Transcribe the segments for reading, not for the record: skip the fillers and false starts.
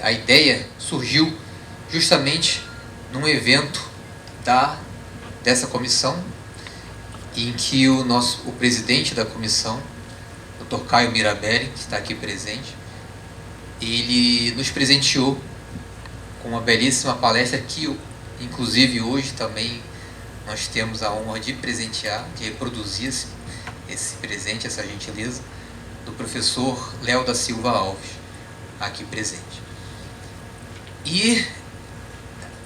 a ideia surgiu justamente num evento dessa comissão, em que o presidente da comissão, Dr. Caio Mirabelli, que está aqui presente, ele nos presenteou com uma belíssima palestra que, inclusive, hoje também nós temos a honra de presentear, de reproduzir esse presente, essa gentileza, do professor Léo da Silva Alves, aqui presente. E,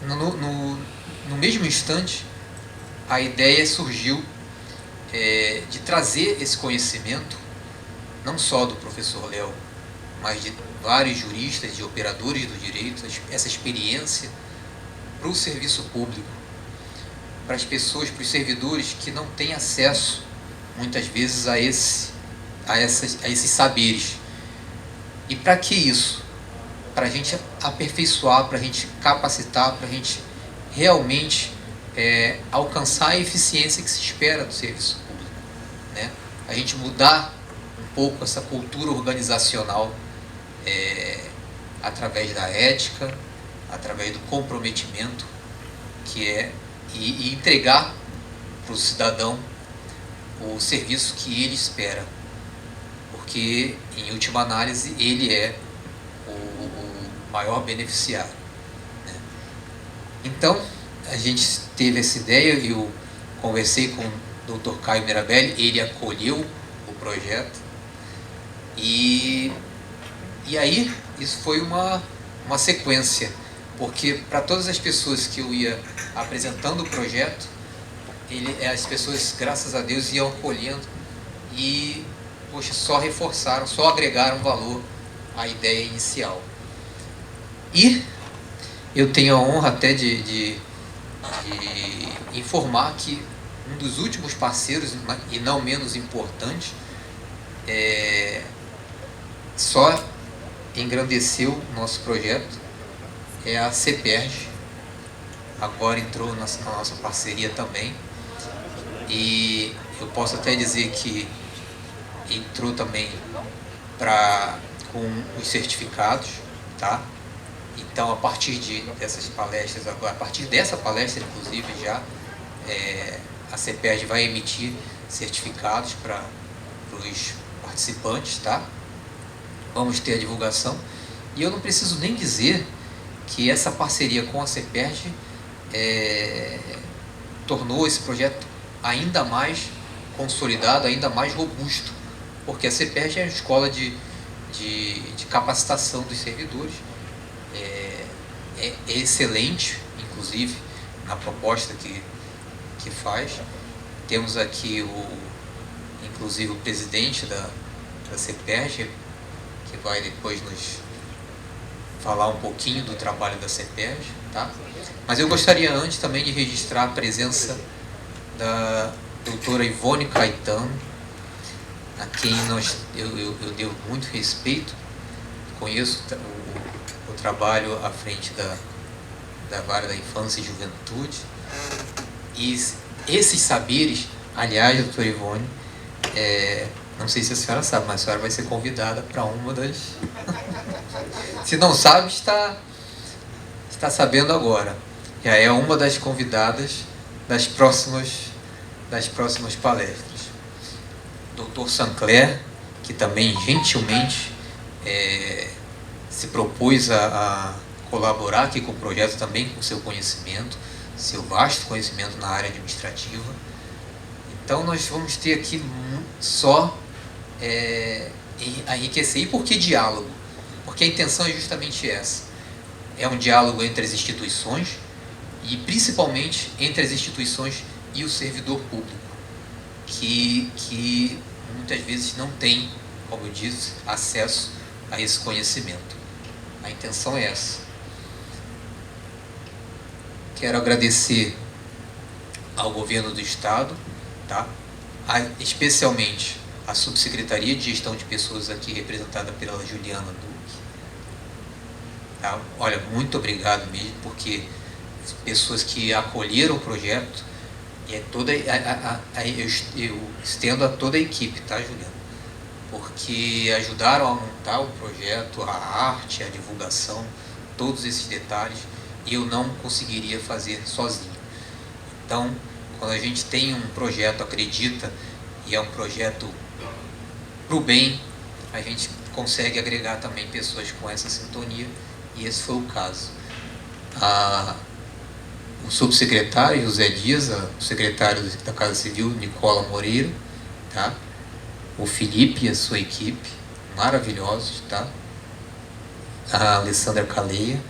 no mesmo instante, a ideia surgiu de trazer esse conhecimento, não só do professor Léo, mas de vários juristas, de operadores do direito, essa experiência para o serviço público, para as pessoas, para os servidores que não têm acesso, muitas vezes, a esses saberes. E para que isso? Para a gente aperfeiçoar, para a gente capacitar, para a gente realmente alcançar a eficiência que se espera do serviço público, né? A gente mudar um pouco essa cultura organizacional através da ética, através do comprometimento, e entregar para o cidadão o serviço que ele espera, porque, em última análise, ele é o maior beneficiário, né? Então, a gente teve essa ideia, eu conversei com o Dr. Caio Mirabelli, ele acolheu o projeto, e aí isso foi uma sequência, porque para todas as pessoas que eu ia apresentando o projeto, as pessoas, graças a Deus, iam acolhendo e, poxa, só reforçaram, só agregaram valor à ideia inicial. E eu tenho a honra até de informar que um dos últimos parceiros, e não menos importante, só engrandeceu o nosso projeto, é a CEPERJ. Agora entrou na nossa parceria também, e eu posso até dizer que entrou também com os certificados, tá? Então, a partir dessas palestras, agora, a partir dessa palestra, inclusive, já a CEPERJ vai emitir certificados para os participantes, tá? Vamos ter a divulgação, e eu não preciso nem dizer que essa parceria com a CEPERJ tornou esse projeto ainda mais consolidado, ainda mais robusto, porque a CEPERJ é uma escola de capacitação dos servidores, é excelente, inclusive, na proposta que faz. Temos aqui, inclusive, o presidente da CEPERJ, que vai depois nos falar um pouquinho do trabalho da CEPERJ, tá? Mas eu gostaria antes também de registrar a presença da doutora Ivone Caetano, a quem eu devo muito respeito, conheço o trabalho à frente da Vara da Infância e Juventude, e esses saberes, aliás, doutora Ivone, não sei se a senhora sabe, mas a senhora vai ser convidada para uma das... Se não sabe, está sabendo agora. Já é uma das convidadas das próximas palestras. Dr. Sancler, que também gentilmente se propôs a colaborar aqui com o projeto também, com seu conhecimento, seu vasto conhecimento na área administrativa. Então, nós vamos ter aqui só enriquecer. E por que diálogo? Porque a intenção é justamente essa. É um diálogo entre as instituições, e principalmente entre as instituições e o servidor público, que muitas vezes não tem, como eu disse, acesso a esse conhecimento. A intenção é essa. Quero agradecer ao governo do Estado, tá? Especialmente a Subsecretaria de Gestão de Pessoas, aqui representada pela Juliana Duque. Tá? Olha, muito obrigado mesmo, porque pessoas que acolheram o projeto, eu estendo a toda a equipe, tá, Juliana? porque ajudaram a montar o projeto, a arte, a divulgação, todos esses detalhes, e eu não conseguiria fazer sozinho. Então, quando a gente tem um projeto, acredita, e é um projeto para o bem, a gente consegue agregar também pessoas com essa sintonia, e esse foi o caso. O subsecretário José Dias, o secretário da Casa Civil Nicola Moreira, tá? O Felipe e a sua equipe, maravilhosos, tá? A Alessandra Caleia.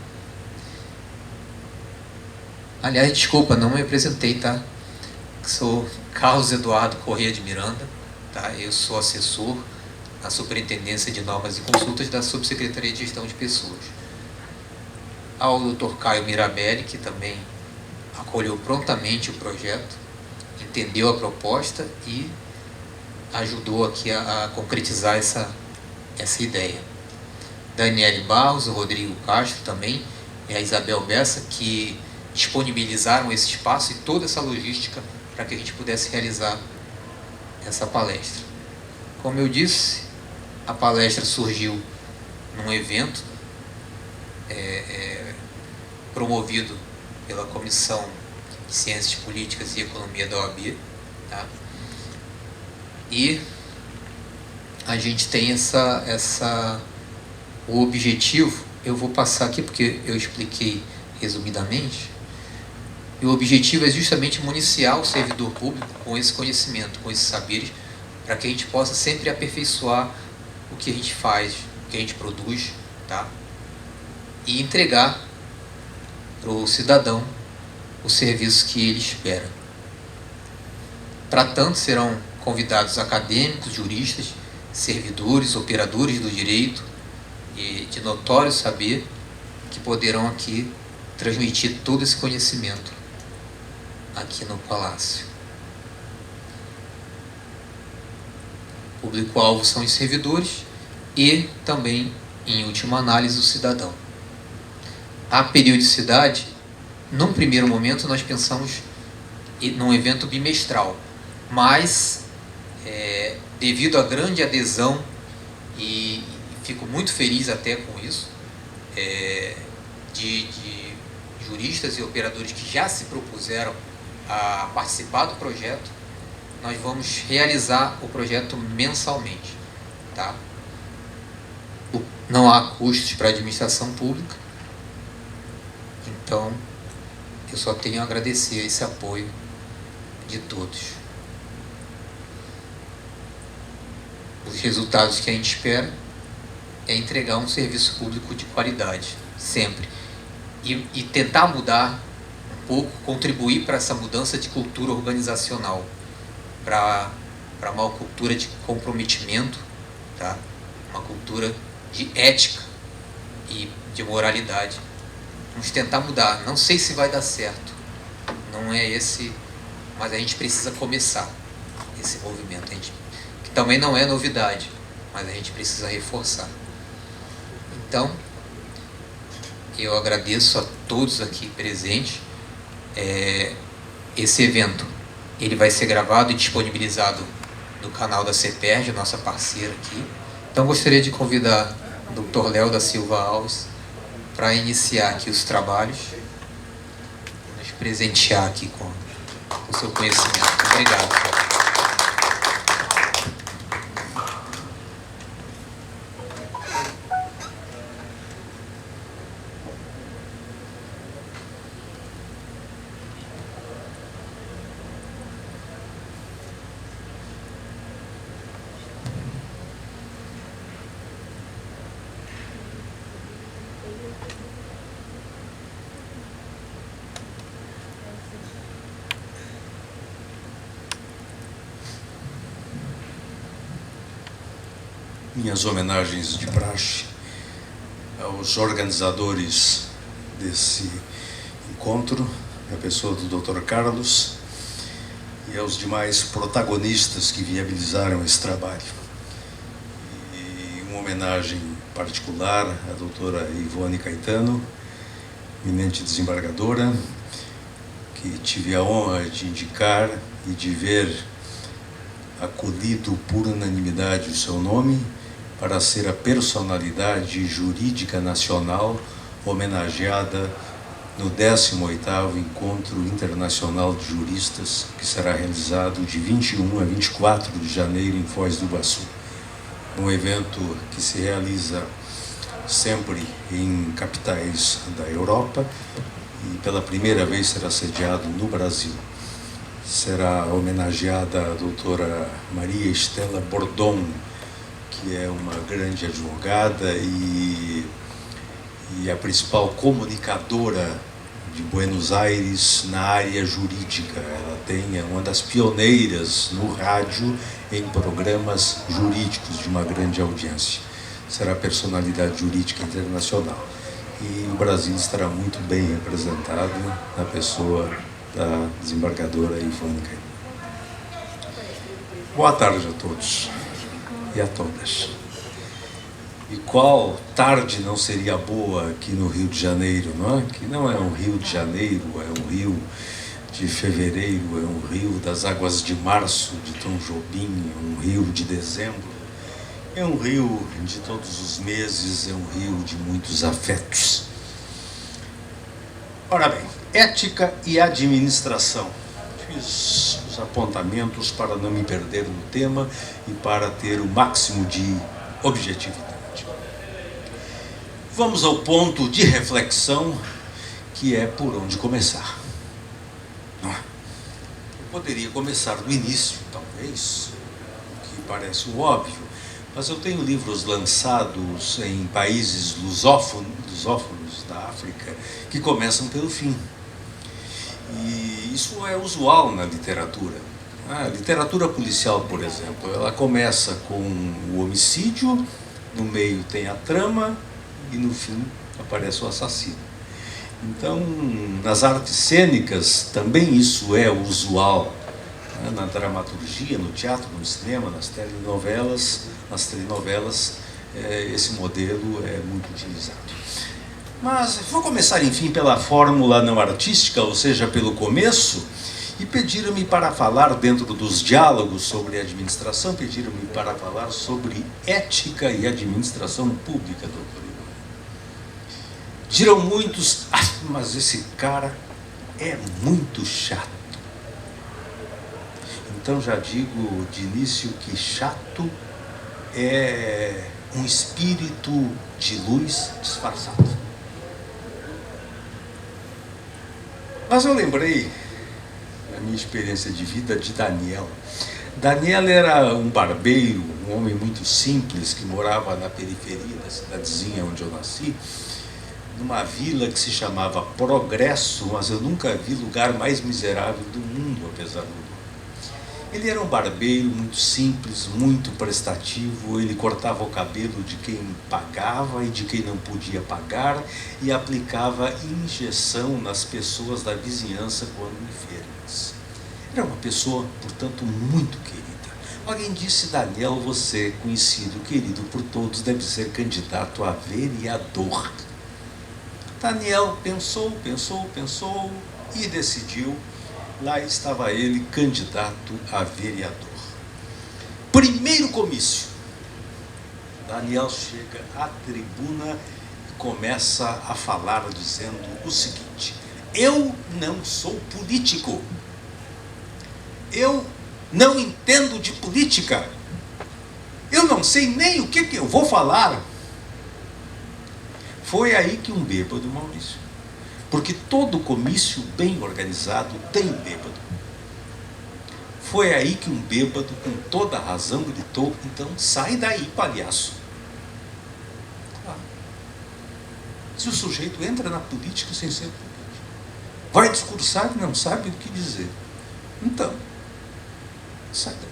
Aliás, desculpa, não me apresentei, tá? Sou Carlos Eduardo Corrêa de Miranda, tá? Eu sou assessor na Superintendência de Normas e Consultas da Subsecretaria de Gestão de Pessoas. Ao Dr. Caio Mirabelli, que também acolheu prontamente o projeto, entendeu a proposta e ajudou aqui a concretizar essa ideia. Daniele Barros, o Rodrigo Castro também, e a Isabel Bessa, que disponibilizaram esse espaço e toda essa logística para que a gente pudesse realizar essa palestra. Como eu disse, a palestra surgiu num evento promovido pela Comissão de Ciências Políticas e Economia da OAB, tá? E a gente tem o objetivo, eu vou passar aqui porque eu expliquei resumidamente, e o objetivo é justamente municiar o servidor público com esse conhecimento, com esses saberes, para que a gente possa sempre aperfeiçoar o que a gente faz, o que a gente produz, tá? E entregar para o cidadão o serviço que ele espera. Para tanto, serão convidados acadêmicos, juristas, servidores, operadores do direito e de notório saber, que poderão aqui transmitir todo esse conhecimento aqui no Palácio. O público-alvo são os servidores e também, em última análise, o cidadão. A periodicidade, num primeiro momento, nós pensamos num evento bimestral, mas devido à grande adesão, e fico muito feliz até com isso, de juristas e operadores que já se propuseram a participar do projeto, nós vamos realizar o projeto mensalmente, tá? Não há custos para a administração pública, então eu só tenho a agradecer esse apoio de todos. Os resultados que a gente espera é entregar um serviço público de qualidade, sempre. E tentar mudar um pouco, contribuir para essa mudança de cultura organizacional, para uma cultura de comprometimento, tá? Uma cultura de ética e de moralidade. Vamos tentar mudar. Não sei se vai dar certo, não é esse, mas a gente precisa começar esse movimento, que também não é novidade, mas a gente precisa reforçar. Então, eu agradeço a todos aqui presentes. Esse evento, ele vai ser gravado e disponibilizado no canal da CEPERJ, nossa parceira aqui. Então, gostaria de convidar o Dr. Léo da Silva Alves para iniciar aqui os trabalhos, nos presentear aqui com o seu conhecimento. Obrigado. Minhas homenagens de praxe aos organizadores desse encontro, a pessoa do Dr. Carlos, e aos demais protagonistas que viabilizaram esse trabalho. E uma homenagem particular à doutora Ivone Caetano, eminente desembargadora, que tive a honra de indicar e de ver acolhido por unanimidade o seu nome para ser a personalidade jurídica nacional homenageada no 18º Encontro Internacional de Juristas, que será realizado de 21 a 24 de janeiro em Foz do Iguaçu. Um evento que se realiza sempre em capitais da Europa e pela primeira vez será sediado no Brasil. Será homenageada a doutora Maria Estela Bordon, que é uma grande advogada e a principal comunicadora de Buenos Aires na área jurídica. Ela é uma das pioneiras no rádio em programas jurídicos de uma grande audiência. Será personalidade jurídica internacional. E o Brasil estará muito bem representado na pessoa da desembargadora Ivone Caim. Boa tarde a todos e a todas. E qual tarde não seria boa aqui no Rio de Janeiro, não é? Que não é um Rio de Janeiro, é um Rio de fevereiro, é um rio das águas de março, de Tom Jobim, é um rio de dezembro, é um rio de todos os meses, é um rio de muitos afetos. Ora bem, ética e administração. Fiz os apontamentos para não me perder no tema e para ter o máximo de objetividade. Vamos ao ponto de reflexão, que é por onde começar. Eu poderia começar do início, talvez, o que parece o óbvio, mas eu tenho livros lançados em países lusófonos da África que começam pelo fim. E isso é usual na literatura. A literatura policial, por exemplo, ela começa com o homicídio, no meio tem a trama e no fim aparece o assassino. Então, nas artes cênicas também isso é usual, né? Na dramaturgia, no teatro, no cinema, nas telenovelas, esse modelo é muito utilizado. Mas vou começar, enfim, pela fórmula não artística, ou seja, pelo começo, e pediram-me para falar dentro dos diálogos sobre administração, pediram-me para falar sobre ética e administração pública, doutor. Dirão muitos, mas esse cara é muito chato. Então já digo de início que chato é um espírito de luz disfarçado. Mas eu lembrei, na minha experiência de vida, de Daniel. Daniel era um barbeiro, um homem muito simples, que morava na periferia da cidadezinha onde eu nasci, numa vila que se chamava Progresso, mas eu nunca vi lugar mais miserável do mundo, apesar do nome. Ele era um barbeiro muito simples, muito prestativo, ele cortava o cabelo de quem pagava e de quem não podia pagar e aplicava injeção nas pessoas da vizinhança quando enfermas. Era uma pessoa, portanto, muito querida. Alguém disse, Daniel, você, conhecido, querido por todos, deve ser candidato a vereador. Daniel pensou e decidiu. Lá estava ele, candidato a vereador. Primeiro comício. Daniel chega à tribuna e começa a falar dizendo o seguinte: eu não sou político. Eu não entendo de política. Eu não sei nem o que eu vou falar. Foi aí que um bêbado, Maurício, porque todo comício bem organizado tem um bêbado. Foi aí que um bêbado, com toda a razão, gritou, então sai daí, palhaço. Se o sujeito entra na política sem ser político, vai discursar e não sabe o que dizer, então, sai daí.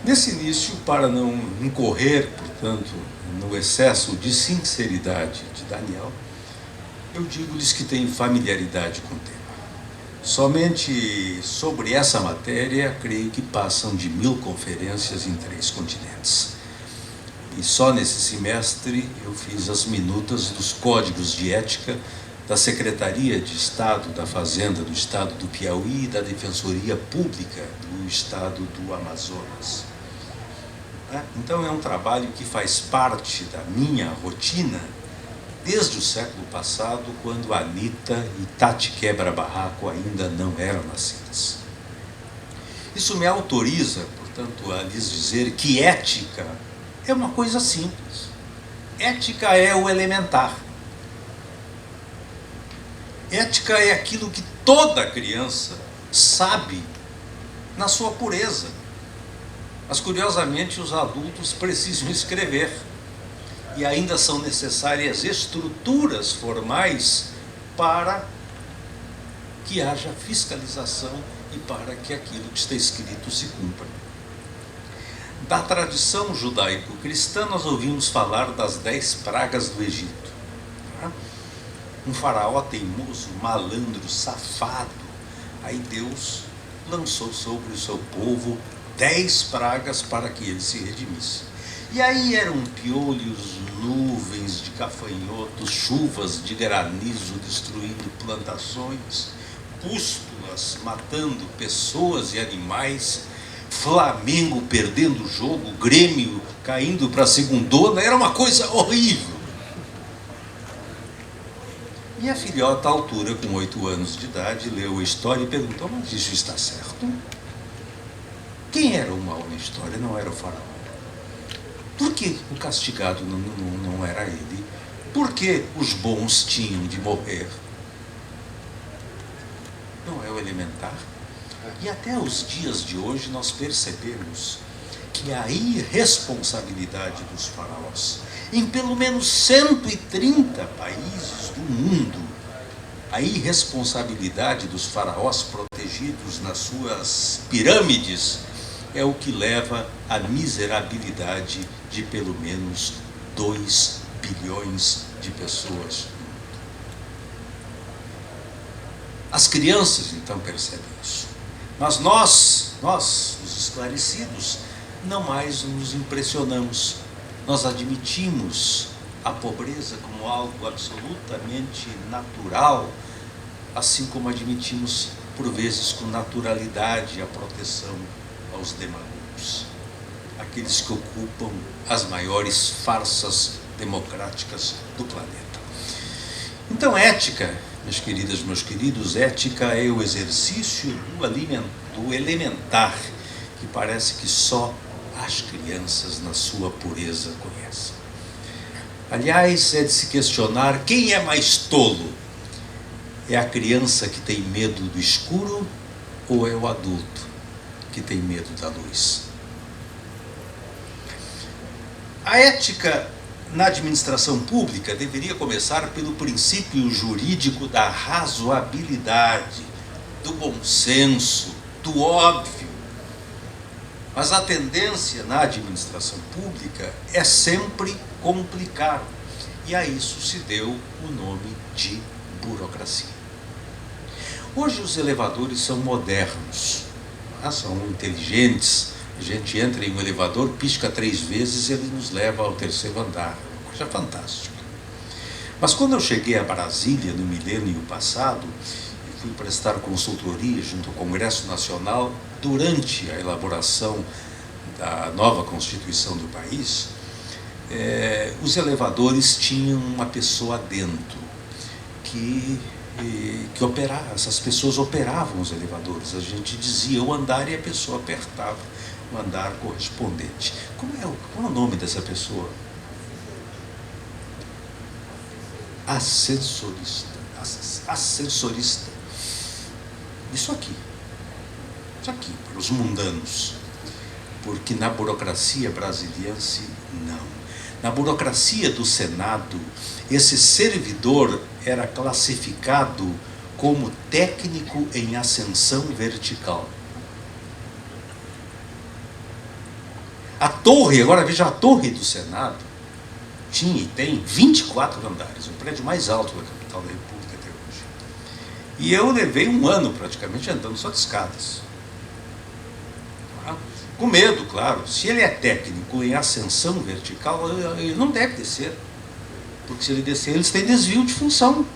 Nesse início, para não incorrer, portanto, no excesso de sinceridade de Daniel, eu digo-lhes que tenho familiaridade com o tema. Somente sobre essa matéria, creio que passam de 1000 conferências em 3 continentes. E só nesse semestre eu fiz as minutas dos códigos de ética da Secretaria de Estado da Fazenda do Estado do Piauí e da Defensoria Pública do Estado do Amazonas. Então é um trabalho que faz parte da minha rotina desde o século passado, quando Anita e Tati Quebra-Barraco ainda não eram nascidas. Isso me autoriza, portanto, a lhes dizer que ética é uma coisa simples. Ética é o elementar. Ética é aquilo que toda criança sabe na sua pureza. Mas, curiosamente, os adultos precisam escrever. E ainda são necessárias estruturas formais para que haja fiscalização e para que aquilo que está escrito se cumpra. Da tradição judaico-cristã, nós ouvimos falar das 10 pragas do Egito. Um faraó teimoso, malandro, safado. Aí Deus lançou sobre o seu povo 10 pragas para que ele se redimisse. E aí eram piolhos, nuvens de gafanhotos, chuvas de granizo destruindo plantações, pústulas matando pessoas e animais, Flamengo perdendo o jogo, Grêmio caindo para a segundona, era uma coisa horrível. Minha filhota, à altura, com 8 anos de idade, leu a história e perguntou: mas isso está certo? Quem era o mal na história? Não era o faraó. Por que o castigado não era ele? Por que os bons tinham de morrer? Não é o elementar? E até os dias de hoje nós percebemos que a irresponsabilidade dos faraós, em pelo menos 130 países do mundo, a irresponsabilidade dos faraós protegidos nas suas pirâmides é o que leva à miserabilidade de pelo menos 2 bilhões de pessoas. As crianças, então, percebem isso. Mas nós, os esclarecidos, não mais nos impressionamos. Nós admitimos a pobreza como algo absolutamente natural, assim como admitimos, por vezes, com naturalidade, a proteção aos demagogos, aqueles que ocupam as maiores farsas democráticas do planeta. Então, ética, minhas queridas, meus queridos, ética é o exercício do elementar, que parece que só as crianças, na sua pureza, conhecem. Aliás, é de se questionar quem é mais tolo. É a criança que tem medo do escuro ou é o adulto que tem medo da luz? A ética na administração pública deveria começar pelo princípio jurídico da razoabilidade, do bom senso, do óbvio. Mas a tendência na administração pública é sempre complicar, e a isso se deu o nome de burocracia. Hoje os elevadores são modernos, são inteligentes. A gente entra em um elevador, pisca 3 vezes e ele nos leva ao 3º andar. Uma coisa fantástica. Mas quando eu cheguei a Brasília no milênio passado, e fui prestar consultoria junto ao Congresso Nacional durante a elaboração da nova Constituição do país, os elevadores tinham uma pessoa dentro que operava. Essas pessoas operavam os elevadores. A gente dizia o andar e a pessoa apertava o andar correspondente. Qual é o nome dessa pessoa? Ascensorista. Ascensorista. Isso aqui, para os mundanos. Porque na burocracia brasiliense, não. Na burocracia do Senado, esse servidor era classificado como técnico em ascensão vertical. A torre, agora veja, a torre do Senado tinha e tem 24 andares, o prédio mais alto da capital da República até hoje. E eu levei 1 ano praticamente andando só de escadas. Com medo, claro. Se ele é técnico em ascensão vertical, ele não deve descer. Porque se ele descer, eles têm desvio de função.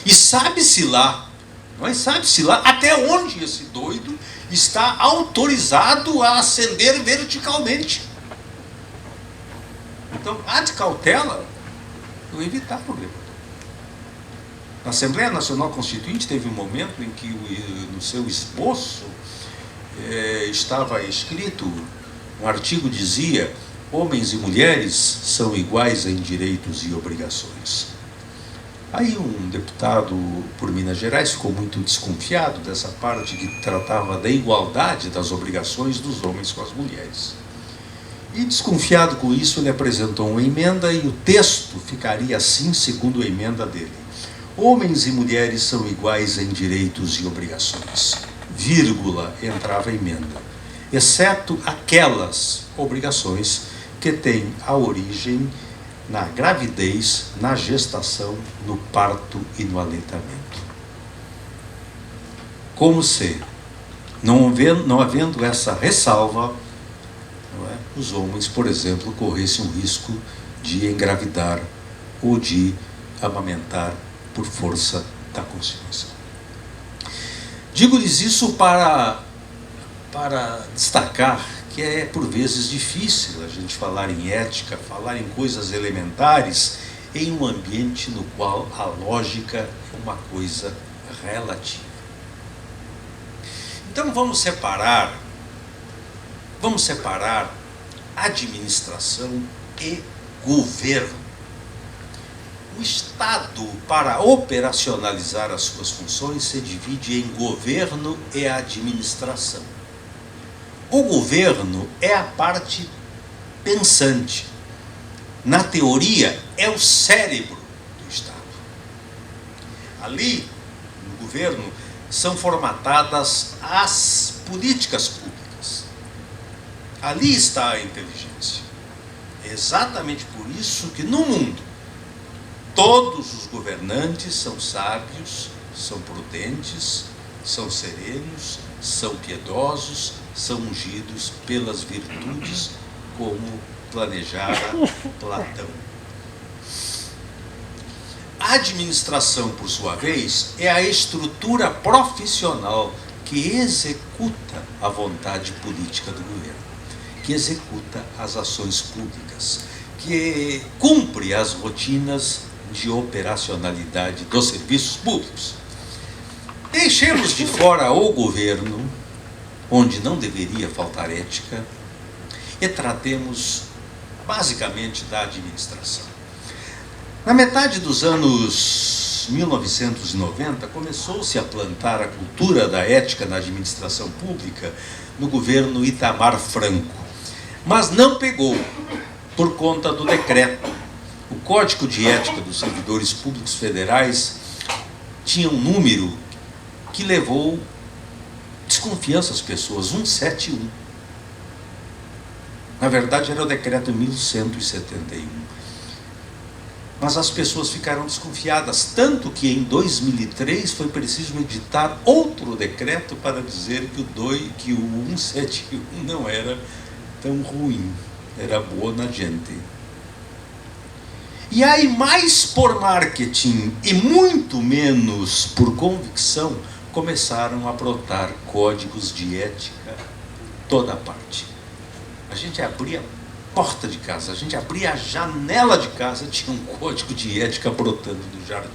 E sabe-se lá, mas sabe-se lá até onde esse doido está autorizado a ascender verticalmente. Então, há de cautela eu evitar problema. Na Assembleia Nacional Constituinte teve um momento em que no seu esboço estava escrito, um artigo dizia: homens e mulheres são iguais em direitos e obrigações. Aí um deputado por Minas Gerais ficou muito desconfiado dessa parte que tratava da igualdade das obrigações dos homens com as mulheres. E desconfiado com isso, ele apresentou uma emenda e o texto ficaria assim, segundo a emenda dele: homens e mulheres são iguais em direitos e obrigações, vírgula, entrava a emenda, exceto aquelas obrigações que têm a origem na gravidez, na gestação, no parto e no aleitamento. Como se, não havendo essa ressalva, os homens, por exemplo, corressem o risco de engravidar ou de amamentar por força da consciência. Digo-lhes isso para destacar que é por vezes difícil a gente falar em ética, falar em coisas elementares em um ambiente no qual a lógica é uma coisa relativa. Então vamos separar administração e governo. O Estado, para operacionalizar as suas funções, se divide em governo e administração. O governo é a parte pensante. Na teoria, é o cérebro do Estado. Ali, no governo, são formatadas as políticas públicas. Ali está a inteligência. É exatamente por isso que no mundo, todos os governantes são sábios, são prudentes, são serenos, são piedosos, são ungidos pelas virtudes, como planejara Platão. A administração, por sua vez, é a estrutura profissional que executa a vontade política do governo, que executa as ações públicas, que cumpre as rotinas de operacionalidade dos serviços públicos. Deixemos de fora o governo, onde não deveria faltar ética, e tratemos basicamente da administração. Na metade dos anos 1990, começou-se a plantar a cultura da ética na administração pública no governo Itamar Franco, mas não pegou por conta do decreto. O Código de Ética dos Servidores Públicos Federais tinha um número que levou desconfiança às pessoas, 171. Na verdade, era o decreto 1171. Mas as pessoas ficaram desconfiadas, tanto que em 2003 foi preciso editar outro decreto para dizer que o 171 não era tão ruim, era boa na gente. E aí, mais por marketing e muito menos por convicção, começaram a brotar códigos de ética toda parte. A gente abria a porta de casa, a gente abria a janela de casa, tinha um código de ética brotando do jardim.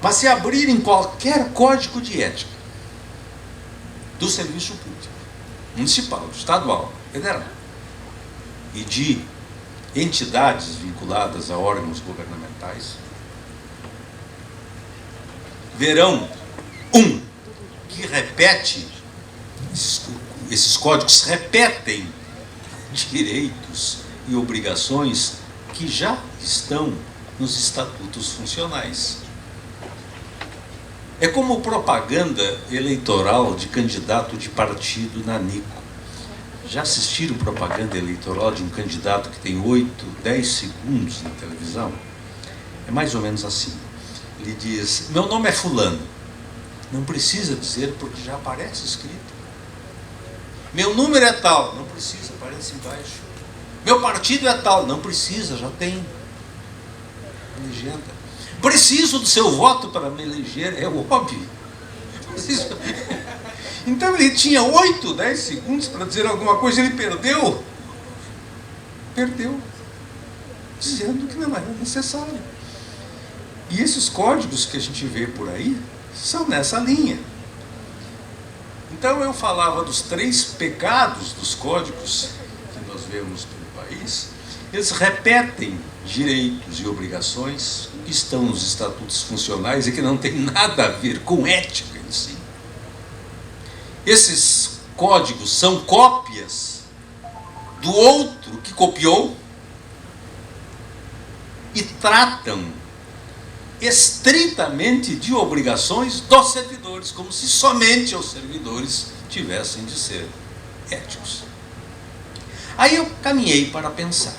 Mas se abrirem qualquer código de ética do serviço público, municipal, estadual, federal, e de entidades vinculadas a órgãos governamentais, verão que repete, esses códigos repetem direitos e obrigações que já estão nos estatutos funcionais. É como propaganda eleitoral de candidato de partido nanico. Já assistiram propaganda eleitoral de um candidato que tem 8, 10 segundos na televisão? É mais ou menos assim. Ele diz: meu nome é fulano. Não precisa dizer, porque já aparece escrito. Meu número é tal. Não precisa, aparece embaixo. Meu partido é tal. Não precisa, já tem. legenda. Preciso do seu voto para me eleger, é óbvio. Então ele tinha 8, 10 segundos para dizer alguma coisa, ele perdeu. Perdeu. Dizendo que não era necessário. E esses códigos que a gente vê por aí são nessa linha. Então eu falava dos 3 pecados dos códigos que nós vemos no país. Eles repetem direitos e obrigações que estão nos estatutos funcionais e que não tem nada a ver com ética em si. Esses códigos são cópias do outro que copiou e tratam estritamente de obrigações dos servidores, como se somente os servidores tivessem de ser éticos. Aí eu caminhei para pensar.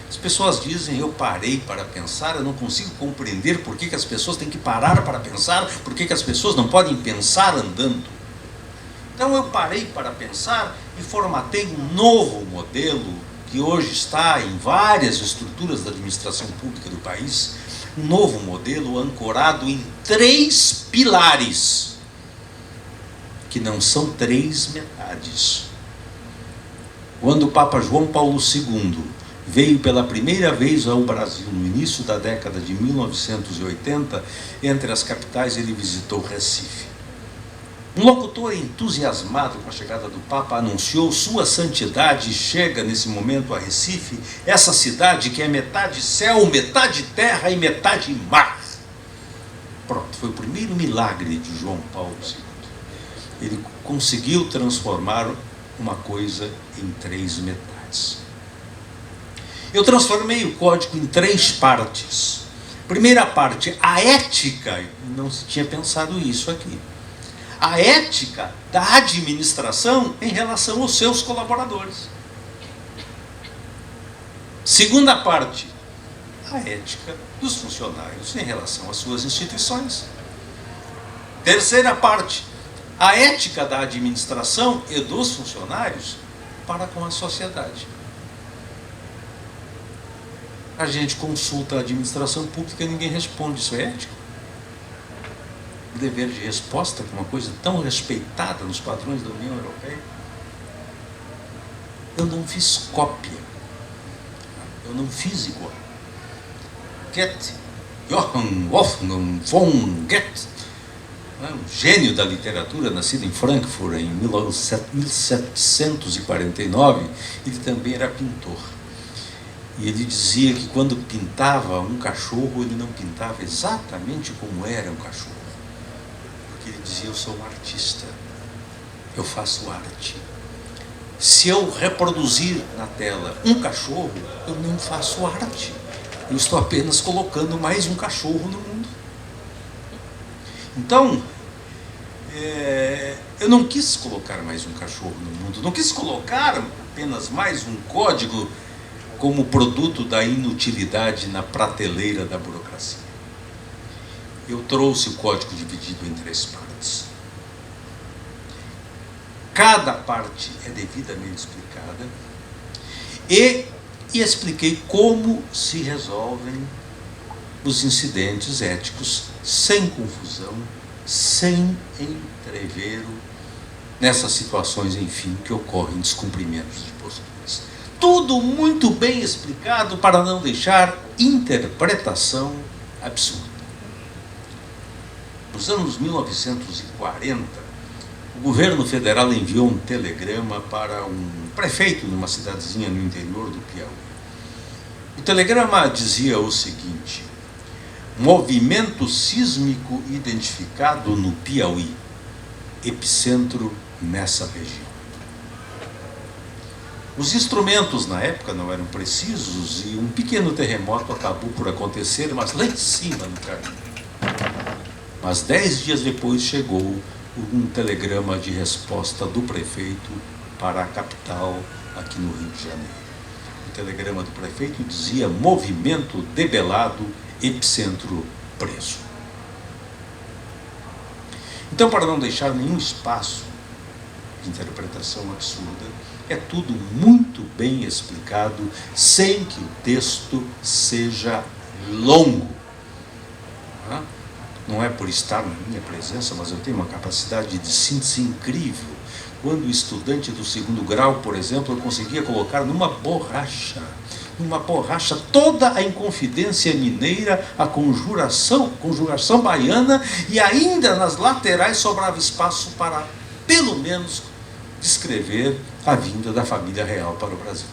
As pessoas dizem, eu parei para pensar, eu não consigo compreender por que as pessoas têm que parar para pensar, por que as pessoas não podem pensar andando. Então eu parei para pensar e formatei um novo modelo que hoje está em várias estruturas da administração pública do país, um novo modelo ancorado em 3 pilares, que não são 3 metades. Quando o Papa João Paulo II veio pela primeira vez ao Brasil, no início da década de 1980, entre as capitais ele visitou Recife. Um locutor entusiasmado com a chegada do Papa anunciou: Sua Santidade chega nesse momento a Recife, essa cidade que é metade céu, metade terra e metade mar. Pronto, foi o primeiro milagre de João Paulo II. Ele conseguiu transformar uma coisa em 3 metades. Eu transformei o código em 3 partes. Primeira parte, a ética, não se tinha pensado isso aqui. A ética da administração em relação aos seus colaboradores. Segunda parte, a ética dos funcionários em relação às suas instituições. Terceira parte, a ética da administração e dos funcionários para com a sociedade. A gente consulta a administração pública e ninguém responde, isso é ético? O dever de resposta com uma coisa tão respeitada nos padrões da União Europeia. Eu não fiz cópia. Eu não fiz igual. Goethe, Johann Wolfgang von Goethe, um gênio da literatura, nascido em Frankfurt em 1749, ele também era pintor. E ele dizia que quando pintava um cachorro, ele não pintava exatamente como era um cachorro. Ele dizia, eu sou um artista, eu faço arte. Se eu reproduzir na tela um cachorro, eu não faço arte. Eu estou apenas colocando mais um cachorro no mundo. Então, eu não quis colocar mais um cachorro no mundo, não quis colocar apenas mais um código como produto da inutilidade na prateleira da burocracia. Eu trouxe o código dividido em 3 partes. Cada parte é devidamente explicada e expliquei como se resolvem os incidentes éticos sem confusão, sem entrevero, nessas situações, enfim, que ocorrem descumprimentos de posturas. Tudo muito bem explicado para não deixar interpretação absurda. Nos anos 1940, o governo federal enviou um telegrama para um prefeito numa cidadezinha no interior do Piauí. O telegrama dizia o seguinte: movimento sísmico identificado no Piauí, epicentro nessa região. Os instrumentos na época não eram precisos e um pequeno terremoto acabou por acontecer, mas lá em cima no caminho. Mas 10 dias depois chegou um telegrama de resposta do prefeito para a capital aqui no Rio de Janeiro. O telegrama do prefeito dizia movimento debelado, epicentro preso. Então, para não deixar nenhum espaço de interpretação absurda, é tudo muito bem explicado, sem que o texto seja longo. Não é por estar na minha presença, mas eu tenho uma capacidade de síntese incrível. Quando estudante do 2º grau, por exemplo, eu conseguia colocar numa borracha toda a Inconfidência Mineira, a conjugação baiana, e ainda nas laterais sobrava espaço para, pelo menos, descrever a vinda da família real para o Brasil.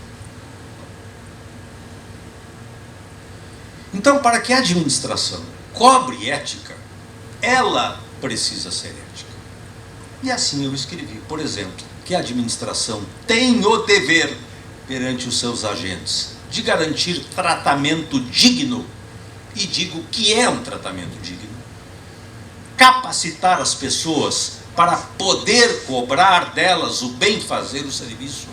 Então, para que a administração cobre ética, ela precisa ser ética. E assim eu escrevi, por exemplo, que a administração tem o dever perante os seus agentes de garantir tratamento digno, e digo que é um tratamento digno, capacitar as pessoas para poder cobrar delas o bem fazer o serviço,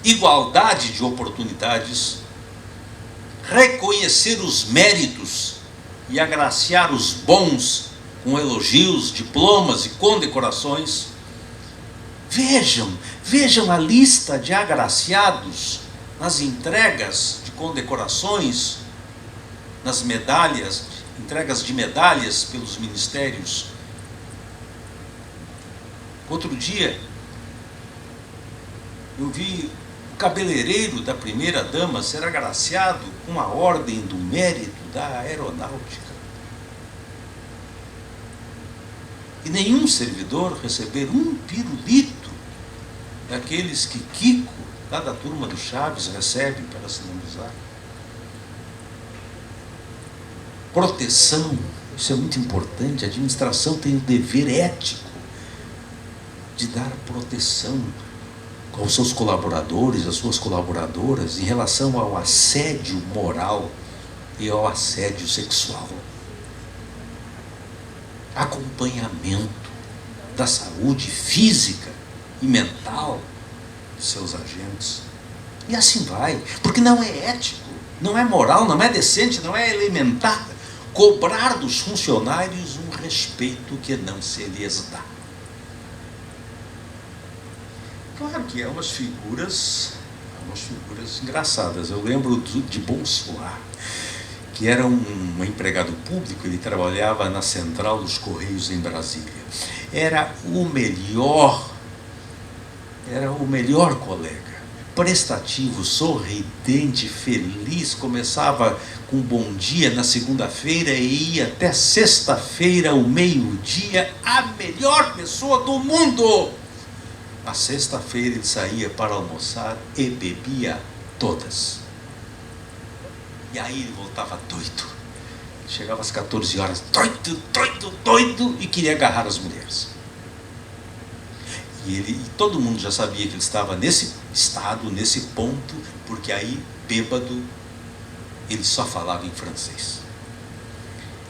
igualdade de oportunidades, reconhecer os méritos e agraciar os bons com elogios, diplomas e condecorações. Vejam a lista de agraciados nas entregas de condecorações, nas medalhas, entregas de medalhas pelos ministérios. Outro dia, eu vi o cabeleireiro da primeira-dama ser agraciado com a Ordem do Mérito da Aeronáutica. E nenhum servidor receber um pirulito daqueles que Kiko, lá da turma do Chaves, recebe para se lambuzar. Proteção, isso é muito importante. A administração tem o dever ético de dar proteção aos seus colaboradores, às suas colaboradoras, em relação ao assédio moral e ao assédio sexual. Acompanhamento da saúde física e mental de seus agentes. E assim vai, porque não é ético, não é moral, não é decente, não é elementar cobrar dos funcionários um respeito que não se lhes dá. Claro que há umas figuras engraçadas. Eu lembro de Bonsoir, que era um empregado público. Ele trabalhava na central dos Correios em Brasília. Era o melhor colega, prestativo, sorridente, feliz. Começava com bom dia na segunda-feira e ia até sexta-feira, ao meio-dia, a melhor pessoa do mundo. Na sexta-feira ele saía para almoçar e bebia todas. E aí ele voltava doido. Chegava às 14 horas, doido, e queria agarrar as mulheres. E todo mundo já sabia que ele estava nesse estado, nesse ponto, porque aí, bêbado, ele só falava em francês.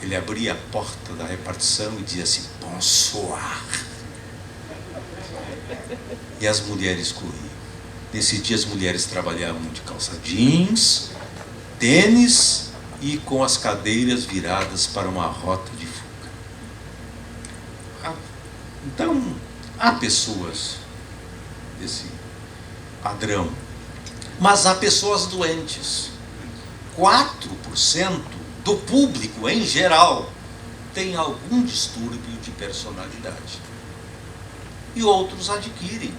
Ele abria a porta da repartição e dizia assim, bonsoir. E as mulheres corriam. Nesse dia as mulheres trabalhavam de calça jeans, tênis e com as cadeiras viradas para uma rota de fuga. Então, há pessoas desse padrão, mas há pessoas doentes. 4% do público, em geral, tem algum distúrbio de personalidade. E outros adquirem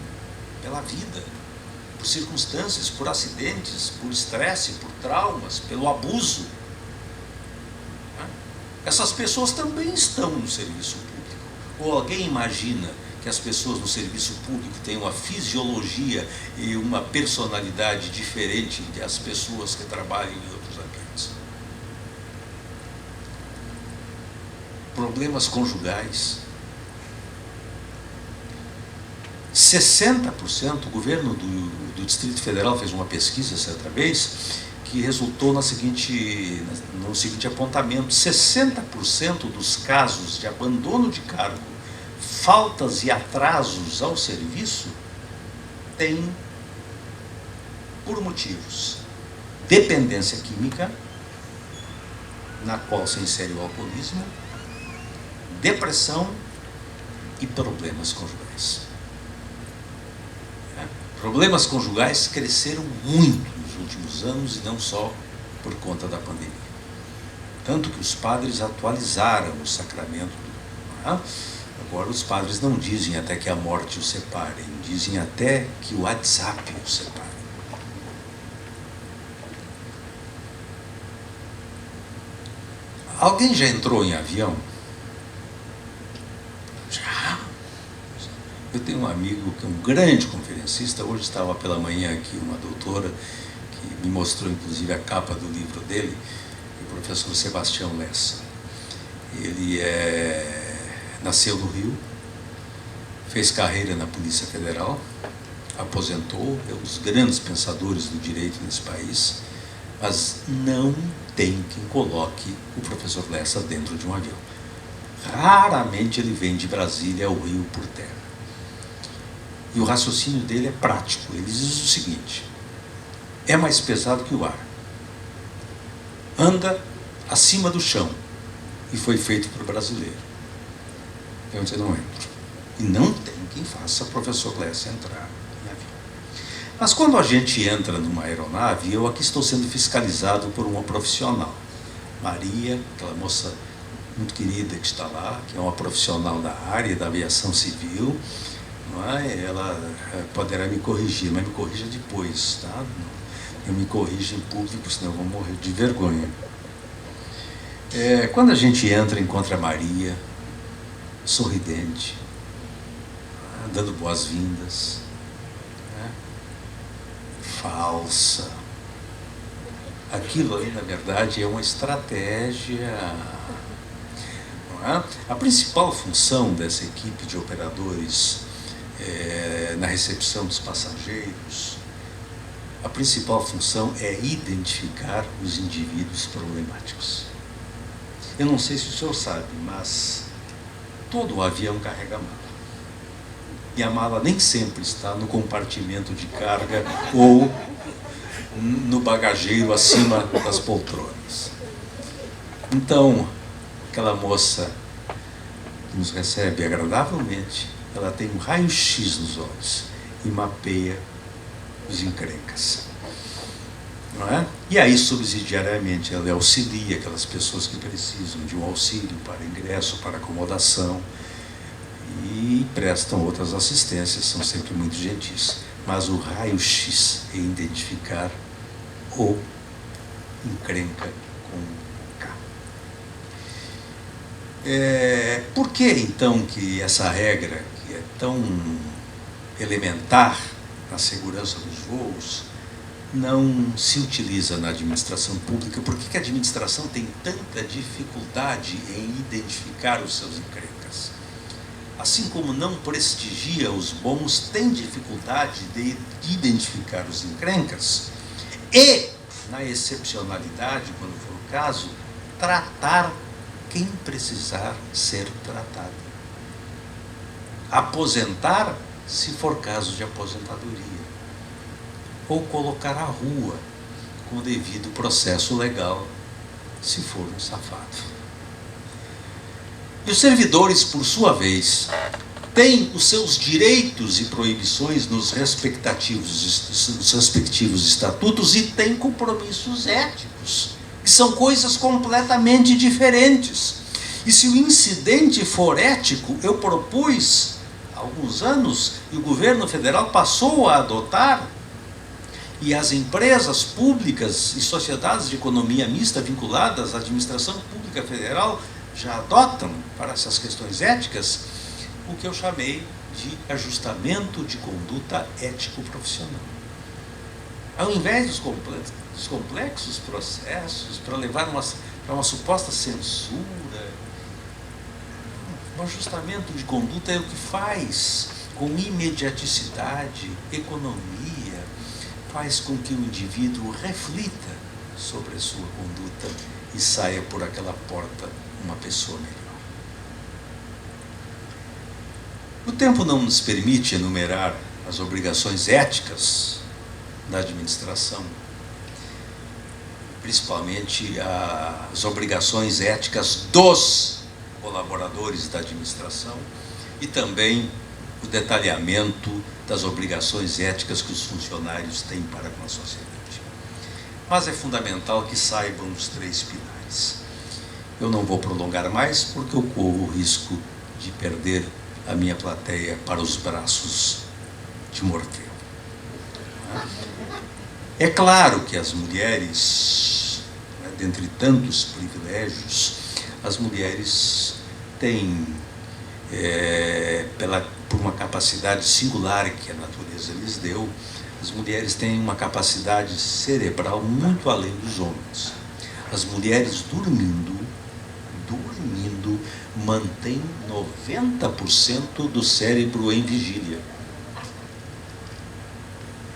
pela vida, por circunstâncias, por acidentes, por estresse, por traumas, pelo abuso. Essas pessoas também estão no serviço público. Ou alguém imagina que as pessoas no serviço público têm uma fisiologia e uma personalidade diferente das pessoas que trabalham em outros ambientes? Problemas conjugais. 60%, o governo do Distrito Federal fez uma pesquisa certa vez, que resultou no seguinte apontamento: 60% dos casos de abandono de cargo, faltas e atrasos ao serviço, tem por motivos dependência química, na qual se insere o alcoolismo, depressão e problemas conjugais. Problemas conjugais cresceram muito nos últimos anos e não só por conta da pandemia. Tanto que os padres atualizaram o sacramento. Não é? Agora os padres não dizem até que a morte os separe, dizem até que o WhatsApp os separe. Alguém já entrou em avião? Já. Eu tenho um amigo que é um grande conferencista. Hoje estava pela manhã aqui uma doutora que me mostrou inclusive a capa do livro dele, o professor Sebastião Lessa. Ele nasceu no Rio, fez carreira na Polícia Federal, aposentou, é um dos grandes pensadores do direito nesse país, mas não tem quem coloque o professor Lessa dentro de um avião. Raramente ele vem de Brasília ao Rio por terra. E o raciocínio dele é prático. Ele diz o seguinte: é mais pesado que o ar, anda acima do chão e foi feito para o brasileiro. Então você não entra. E não tem quem faça o professor Lessa entrar em avião. Mas quando a gente entra numa aeronave, eu aqui estou sendo fiscalizado por uma profissional, Maria, aquela moça muito querida que está lá, que é uma profissional da área da aviação civil, não é? Ela poderá me corrigir, mas me corrija depois, tá? Não me corrija em público, senão eu vou morrer de vergonha. Quando a gente entra, encontra a Maria, sorridente, dando boas-vindas, né? Falsa. Aquilo ali, na verdade, é uma estratégia. Não é? A principal função dessa equipe de operadores na recepção dos passageiros, a principal função é identificar os indivíduos problemáticos. Eu não sei se o senhor sabe, mas todo avião carrega mala. E a mala nem sempre está no compartimento de carga ou no bagageiro acima das poltronas. Então, aquela moça que nos recebe agradavelmente, ela tem um raio-x nos olhos e mapeia os encrencas. Não é? E aí, subsidiariamente, ela auxilia aquelas pessoas que precisam de um auxílio para ingresso, para acomodação, e prestam outras assistências, são sempre muito gentis. Mas o raio-x é identificar o encrenca com K. Por que, então, que essa regra, que é tão elementar na segurança dos voos, não se utiliza na administração pública? Por que a administração tem tanta dificuldade em identificar os seus encrencas? Assim como não prestigia os bons, tem dificuldade de identificar os encrencas e, na excepcionalidade, quando for o caso, tratar quem precisar ser tratado. Aposentar, se for caso de aposentadoria. Ou colocar à rua, com o devido processo legal, se for um safado. E os servidores, por sua vez, têm os seus direitos e proibições nos respectivos estatutos e têm compromissos éticos, que são coisas completamente diferentes. E se o incidente for ético, eu propus há alguns anos, e o governo federal passou a adotar, e as empresas públicas e sociedades de economia mista vinculadas à administração pública federal já adotam para essas questões éticas o que eu chamei de ajustamento de conduta ético-profissional. Ao invés dos complexos processos para levar para uma suposta censura, o ajustamento de conduta é o que faz com imediaticidade, economia, faz com que o indivíduo reflita sobre a sua conduta e saia por aquela porta uma pessoa melhor. O tempo não nos permite enumerar as obrigações éticas da administração, principalmente as obrigações éticas dos colaboradores da administração e também o detalhamento das obrigações éticas que os funcionários têm para com a sociedade. Mas é fundamental que saibam os três pilares. Eu não vou prolongar mais porque eu corro o risco de perder a minha plateia para os braços de Morfeu. É claro que as mulheres, dentre tantos privilégios, as mulheres têm, por uma capacidade singular que a natureza lhes deu, as mulheres têm uma capacidade cerebral muito além dos homens. As mulheres dormindo, mantêm 90% do cérebro em vigília.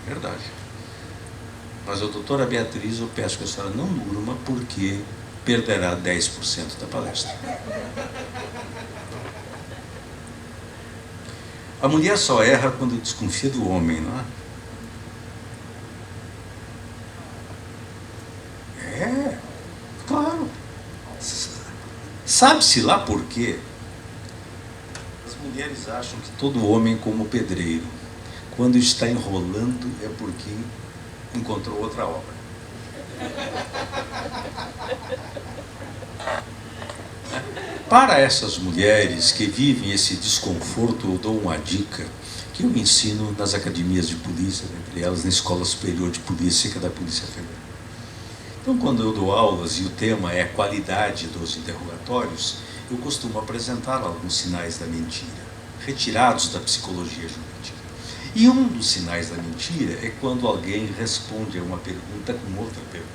Verdade. Mas a doutora Beatriz, eu peço que a senhora não durma, porque perderá 10% da palestra. A mulher só erra quando desconfia do homem, não é? Claro. Sabe-se lá por quê? As mulheres acham que todo homem é como pedreiro. Quando está enrolando é porque encontrou outra obra. Para essas mulheres que vivem esse desconforto, eu dou uma dica que eu ensino nas academias de polícia, entre elas na Escola Superior de Polícia, que é da Polícia Federal. Então, quando eu dou aulas e o tema é a qualidade dos interrogatórios, eu costumo apresentar alguns sinais da mentira, retirados da psicologia jurídica. E um dos sinais da mentira é quando alguém responde a uma pergunta com outra pergunta.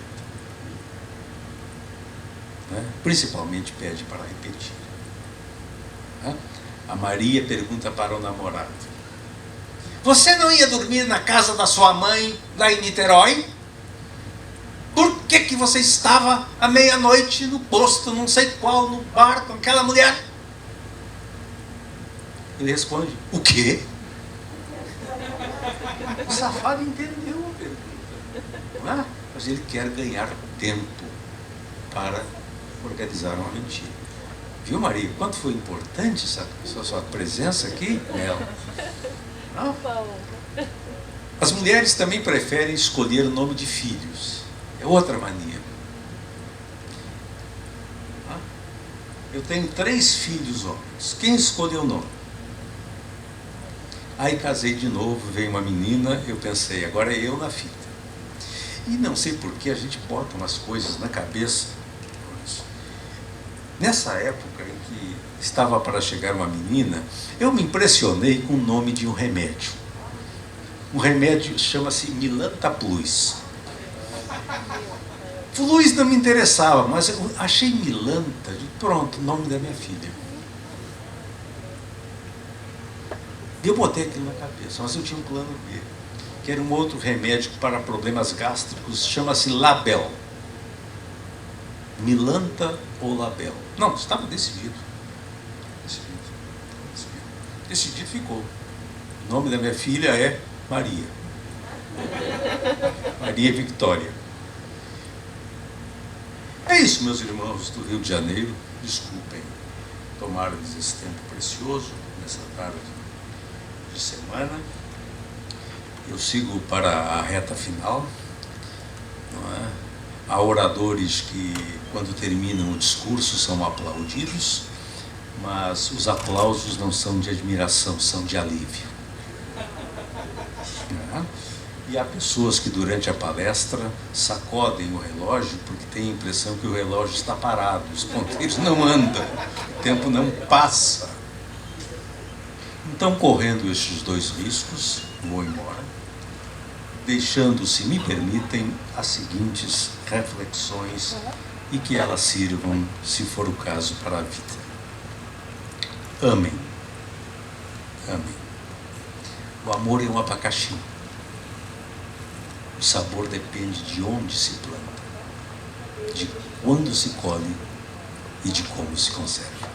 Principalmente pede para repetir. A Maria pergunta para o namorado: você não ia dormir na casa da sua mãe lá em Niterói? Por que você estava à meia-noite no posto, não sei qual, no bar, com aquela mulher? Ele responde: o quê? O safado entendeu a pergunta, não é? Mas ele quer ganhar tempo para organizar uma mentira. Viu, Maria? Quanto foi importante essa sua presença aqui nela? Não? As mulheres também preferem escolher o nome de filhos. É outra mania. Eu tenho 3 filhos homens. Quem escolheu o nome? Aí casei de novo, veio uma menina, eu pensei, agora é eu na fita. E não sei por que a gente bota umas coisas na cabeça. Nessa época em que estava para chegar uma menina, eu me impressionei com o nome de um remédio. O remédio chama-se Milanta Plus. Fluz não me interessava, mas eu achei Milanta, pronto, nome da minha filha. E eu botei aquilo na cabeça, mas eu tinha um plano B, que era um outro remédio para problemas gástricos, chama-se Label. Milanta ou Label. Não, estava decidido. Decidido ficou. O nome da minha filha é Maria. Maria Victória. É isso, meus irmãos do Rio de Janeiro. Desculpem tomar-lhes esse tempo precioso nessa tarde de semana. Eu sigo para a reta final. Não é? Há oradores que, quando terminam o discurso, são aplaudidos, mas os aplausos não são de admiração, são de alívio. Não é? E há pessoas que durante a palestra sacodem o relógio porque têm a impressão que o relógio está parado, os ponteiros não andam, o tempo não passa. Então, correndo estes 2 riscos, vou embora, deixando, se me permitem, as seguintes reflexões e que elas sirvam, se for o caso, para a vida. Amem. Amem. O amor é um abacaxi. O sabor depende de onde se planta, de quando se colhe e de como se conserva.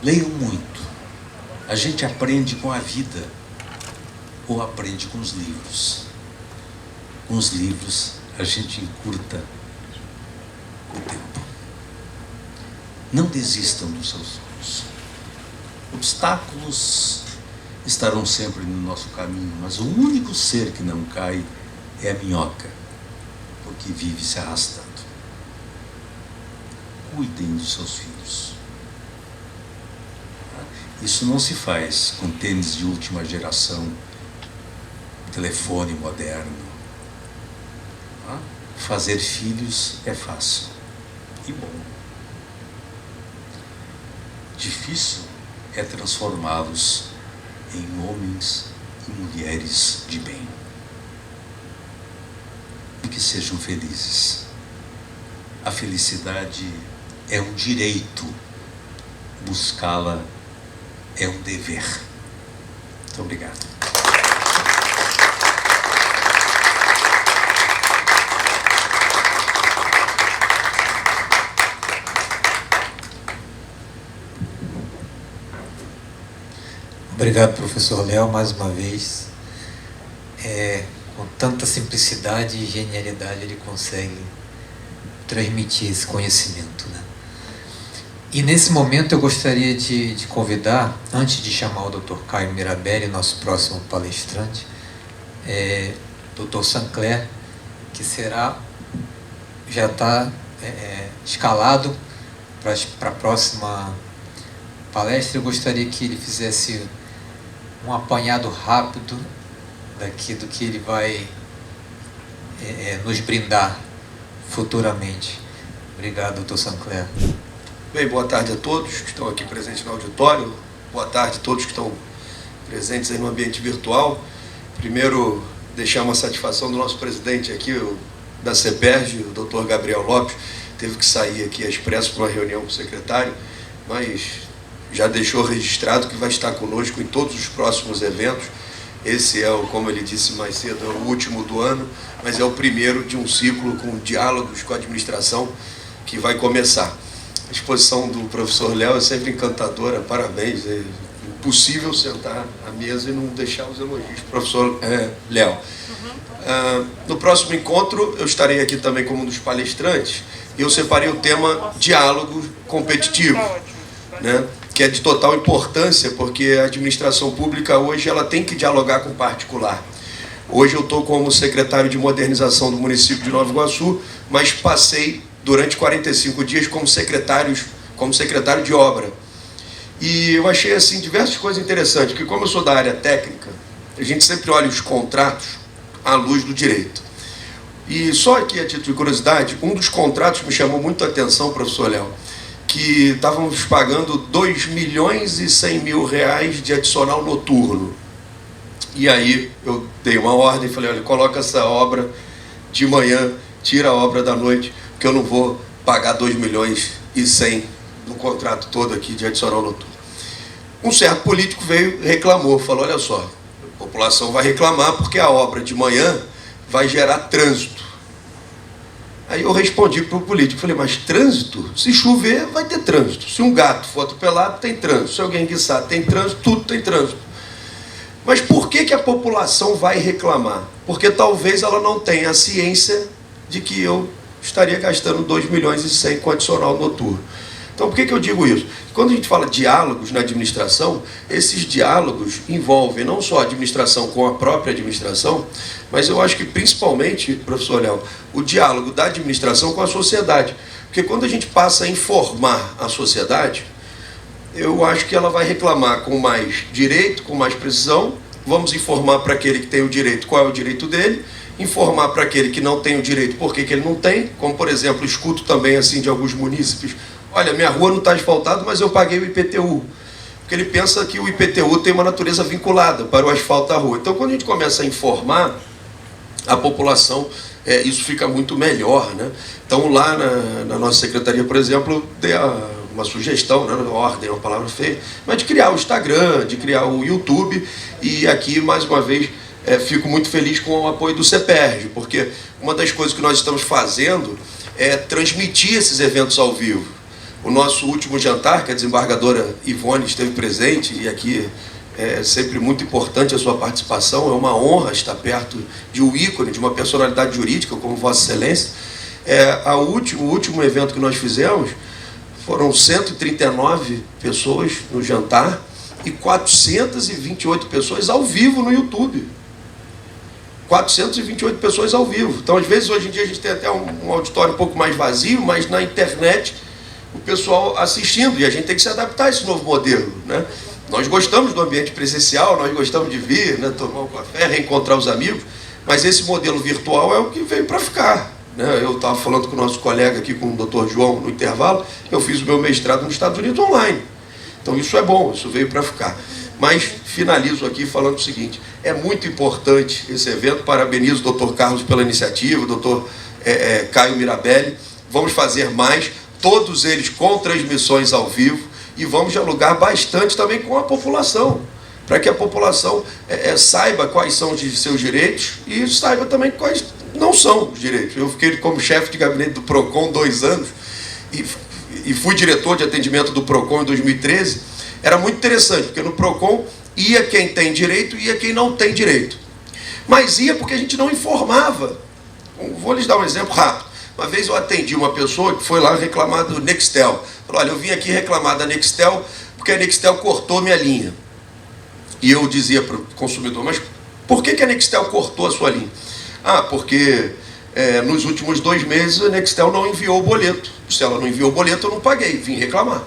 Leiam muito. A gente aprende com a vida ou aprende com os livros. Com os livros a gente encurta o tempo. Não desistam dos seus sonhos. Obstáculos estarão sempre no nosso caminho, mas o único ser que não cai é a minhoca, porque vive se arrastando. cuidem dos seus filhos. Isso não se faz com tênis de última geração, telefone moderno. Fazer filhos é fácil e bom. Difícil é transformá-los em homens e mulheres de bem. E que sejam felizes. A felicidade é um direito, buscá-la é um dever. Muito obrigado. Obrigado, professor Léo, mais uma vez. Com tanta simplicidade e genialidade ele consegue transmitir esse conhecimento, né? E nesse momento eu gostaria de convidar, antes de chamar o Dr. Caio Mirabelli, nosso próximo palestrante, Dr. Sancler, que já está escalado para a próxima palestra. Eu gostaria que ele fizesse um apanhado rápido daqui do que ele vai nos brindar futuramente. Obrigado, Dr. Sancler. Bem, boa tarde a todos que estão aqui presentes no auditório. Boa tarde a todos que estão presentes aí no ambiente virtual. Primeiro, deixar uma satisfação do nosso presidente aqui, da CEPERJ, o Dr. Gabriel Lopes. Teve que sair aqui expresso para uma reunião com o secretário, mas já deixou registrado que vai estar conosco em todos os próximos eventos. Esse como ele disse mais cedo, é o último do ano, mas é o primeiro de um ciclo com diálogos com a administração que vai começar. A exposição do professor Léo é sempre encantadora, parabéns. É impossível sentar à mesa e não deixar os elogios. Professor Léo. No próximo encontro, eu estarei aqui também como um dos palestrantes, e eu separei o tema diálogo competitivo, né? Que é de total importância, porque a administração pública hoje ela tem que dialogar com o particular. Hoje eu estou como secretário de modernização do município de Nova Iguaçu, mas passei durante 45 dias como secretário de obra. E eu achei assim diversas coisas interessantes, porque como eu sou da área técnica, a gente sempre olha os contratos à luz do direito. E só aqui, a título de curiosidade, um dos contratos me chamou muito a atenção, professor Léo, que estávamos pagando 2 milhões e 100 mil reais de adicional noturno. E aí eu dei uma ordem e falei, olha, coloca essa obra de manhã, tira a obra da noite, porque eu não vou pagar 2 milhões e 100 no contrato todo aqui de adicional noturno. Um certo político veio e reclamou, falou, olha só, a população vai reclamar porque a obra de manhã vai gerar trânsito. Aí eu respondi para o político, falei, mas trânsito? Se chover, vai ter trânsito. Se um gato for atropelado, tem trânsito. Se alguém guiçar, tem trânsito, tudo tem trânsito. Mas por que a população vai reclamar? Porque talvez ela não tenha a ciência de que eu estaria gastando 2 milhões e 100 com adicional noturno. Então, por que eu digo isso? Quando a gente fala diálogos na administração, esses diálogos envolvem não só a administração com a própria administração, mas eu acho que principalmente, professor Léo, o diálogo da administração com a sociedade. Porque quando a gente passa a informar a sociedade, eu acho que ela vai reclamar com mais direito, com mais precisão. Vamos informar para aquele que tem o direito qual é o direito dele, informar para aquele que não tem o direito por que ele não tem, como por exemplo, escuto também assim de alguns munícipes, olha, minha rua não está asfaltada, mas eu paguei o IPTU. Porque ele pensa que o IPTU tem uma natureza vinculada para o asfalto da rua. Então, quando a gente começa a informar a população, isso fica muito melhor, né? Então, lá na nossa secretaria, por exemplo, eu dei uma sugestão, né? Ordem é uma palavra feia, mas de criar o Instagram, de criar o YouTube. E aqui, mais uma vez, fico muito feliz com o apoio do CEPERJ, porque uma das coisas que nós estamos fazendo é transmitir esses eventos ao vivo. O nosso último jantar, que a desembargadora Ivone esteve presente, e aqui é sempre muito importante a sua participação, é uma honra estar perto de um ícone, de uma personalidade jurídica como Vossa Excelência. O último evento que nós fizemos, foram 139 pessoas no jantar e 428 pessoas ao vivo no YouTube. 428 pessoas ao vivo. Então, às vezes, hoje em dia, a gente tem até um auditório um pouco mais vazio, mas na internet o pessoal assistindo, e a gente tem que se adaptar a esse novo modelo, né? Nós gostamos do ambiente presencial, nós gostamos de vir, né, tomar um café, reencontrar os amigos, mas esse modelo virtual é o que veio para ficar, né? Eu estava falando com o nosso colega aqui, com o Dr. João, no intervalo, eu fiz o meu mestrado nos Estados Unidos online. Então isso é bom, isso veio para ficar. Mas finalizo aqui falando o seguinte, é muito importante esse evento, parabenizo o Dr. Carlos pela iniciativa, o Dr. Caio Mirabelli, vamos fazer mais, todos eles com transmissões ao vivo, e vamos dialogar bastante também com a população, para que a população saiba quais são os seus direitos e saiba também quais não são os direitos. Eu fiquei como chefe de gabinete do PROCON 2 anos e fui diretor de atendimento do PROCON em 2013. Era muito interessante, porque no PROCON ia quem tem direito e ia quem não tem direito. Mas ia porque a gente não informava. Vou lhes dar um exemplo rápido. Uma vez eu atendi uma pessoa que foi lá reclamar do Nextel. Falou, olha, eu vim aqui reclamar da Nextel porque a Nextel cortou minha linha. E eu dizia para o consumidor, mas por que a Nextel cortou a sua linha? Ah, porque nos últimos 2 meses a Nextel não enviou o boleto. Se ela não enviou o boleto, eu não paguei, vim reclamar.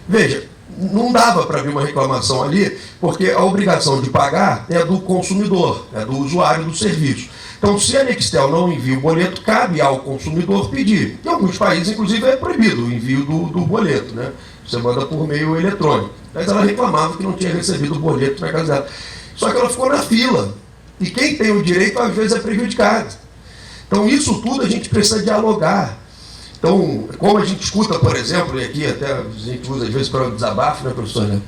Veja, não dava para vir uma reclamação ali, porque a obrigação de pagar é do consumidor, é do usuário do serviço. Então, se a Nextel não envia o boleto, cabe ao consumidor pedir. Em alguns países, inclusive, é proibido o envio do boleto, né? Você manda por meio eletrônico. Mas ela reclamava que não tinha recebido o boleto na casa dela. Só que ela ficou na fila. E quem tem o direito, às vezes, é prejudicado. Então, isso tudo a gente precisa dialogar. Então, como a gente escuta, por exemplo, e aqui até a gente usa às vezes para desabafo, né, professor? Né?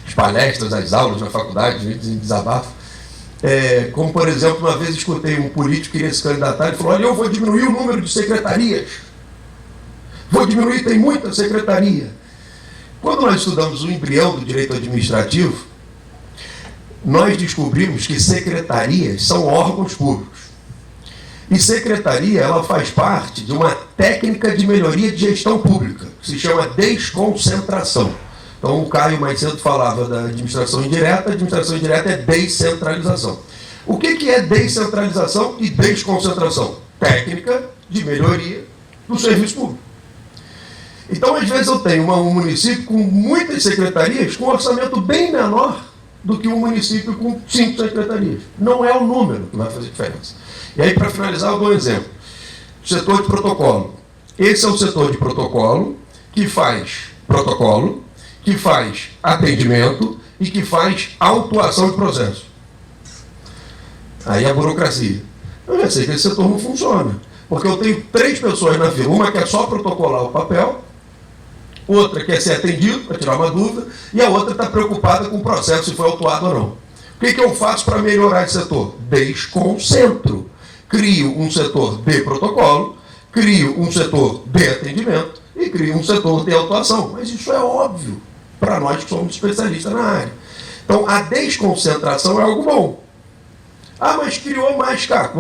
As palestras, as aulas na faculdade, a gente desabafo. Como, por exemplo, uma vez escutei um político que queria se candidatar e falou, olha, eu vou diminuir o número de secretarias. Vou diminuir, tem muita secretaria. Quando nós estudamos o embrião do direito administrativo, nós descobrimos que secretarias são órgãos públicos. E secretaria, ela faz parte de uma técnica de melhoria de gestão pública, que se chama desconcentração. Então, o Caio mais cedo falava da administração indireta, a administração indireta é descentralização. O que é descentralização e desconcentração? Técnica de melhoria do serviço público. Então, às vezes eu tenho um município com muitas secretarias, com um orçamento bem menor do que um município com 5 secretarias. Não é o número que vai fazer diferença. E aí, para finalizar, eu dou um exemplo. Setor de protocolo. Esse é o setor de protocolo que faz protocolo, que faz atendimento e que faz autuação de processo. Aí a burocracia. Eu já sei que esse setor não funciona. Porque eu tenho 3 pessoas na fila. Uma quer só protocolar o papel, outra quer ser atendido, para tirar uma dúvida, e a outra está preocupada com o processo, se foi autuado ou não. O que eu faço para melhorar esse setor? Desconcentro. Crio um setor de protocolo, crio um setor de atendimento e crio um setor de autuação. Mas isso é óbvio para nós que somos especialistas na área. Então, a desconcentração é algo bom. Ah, mas criou mais cara.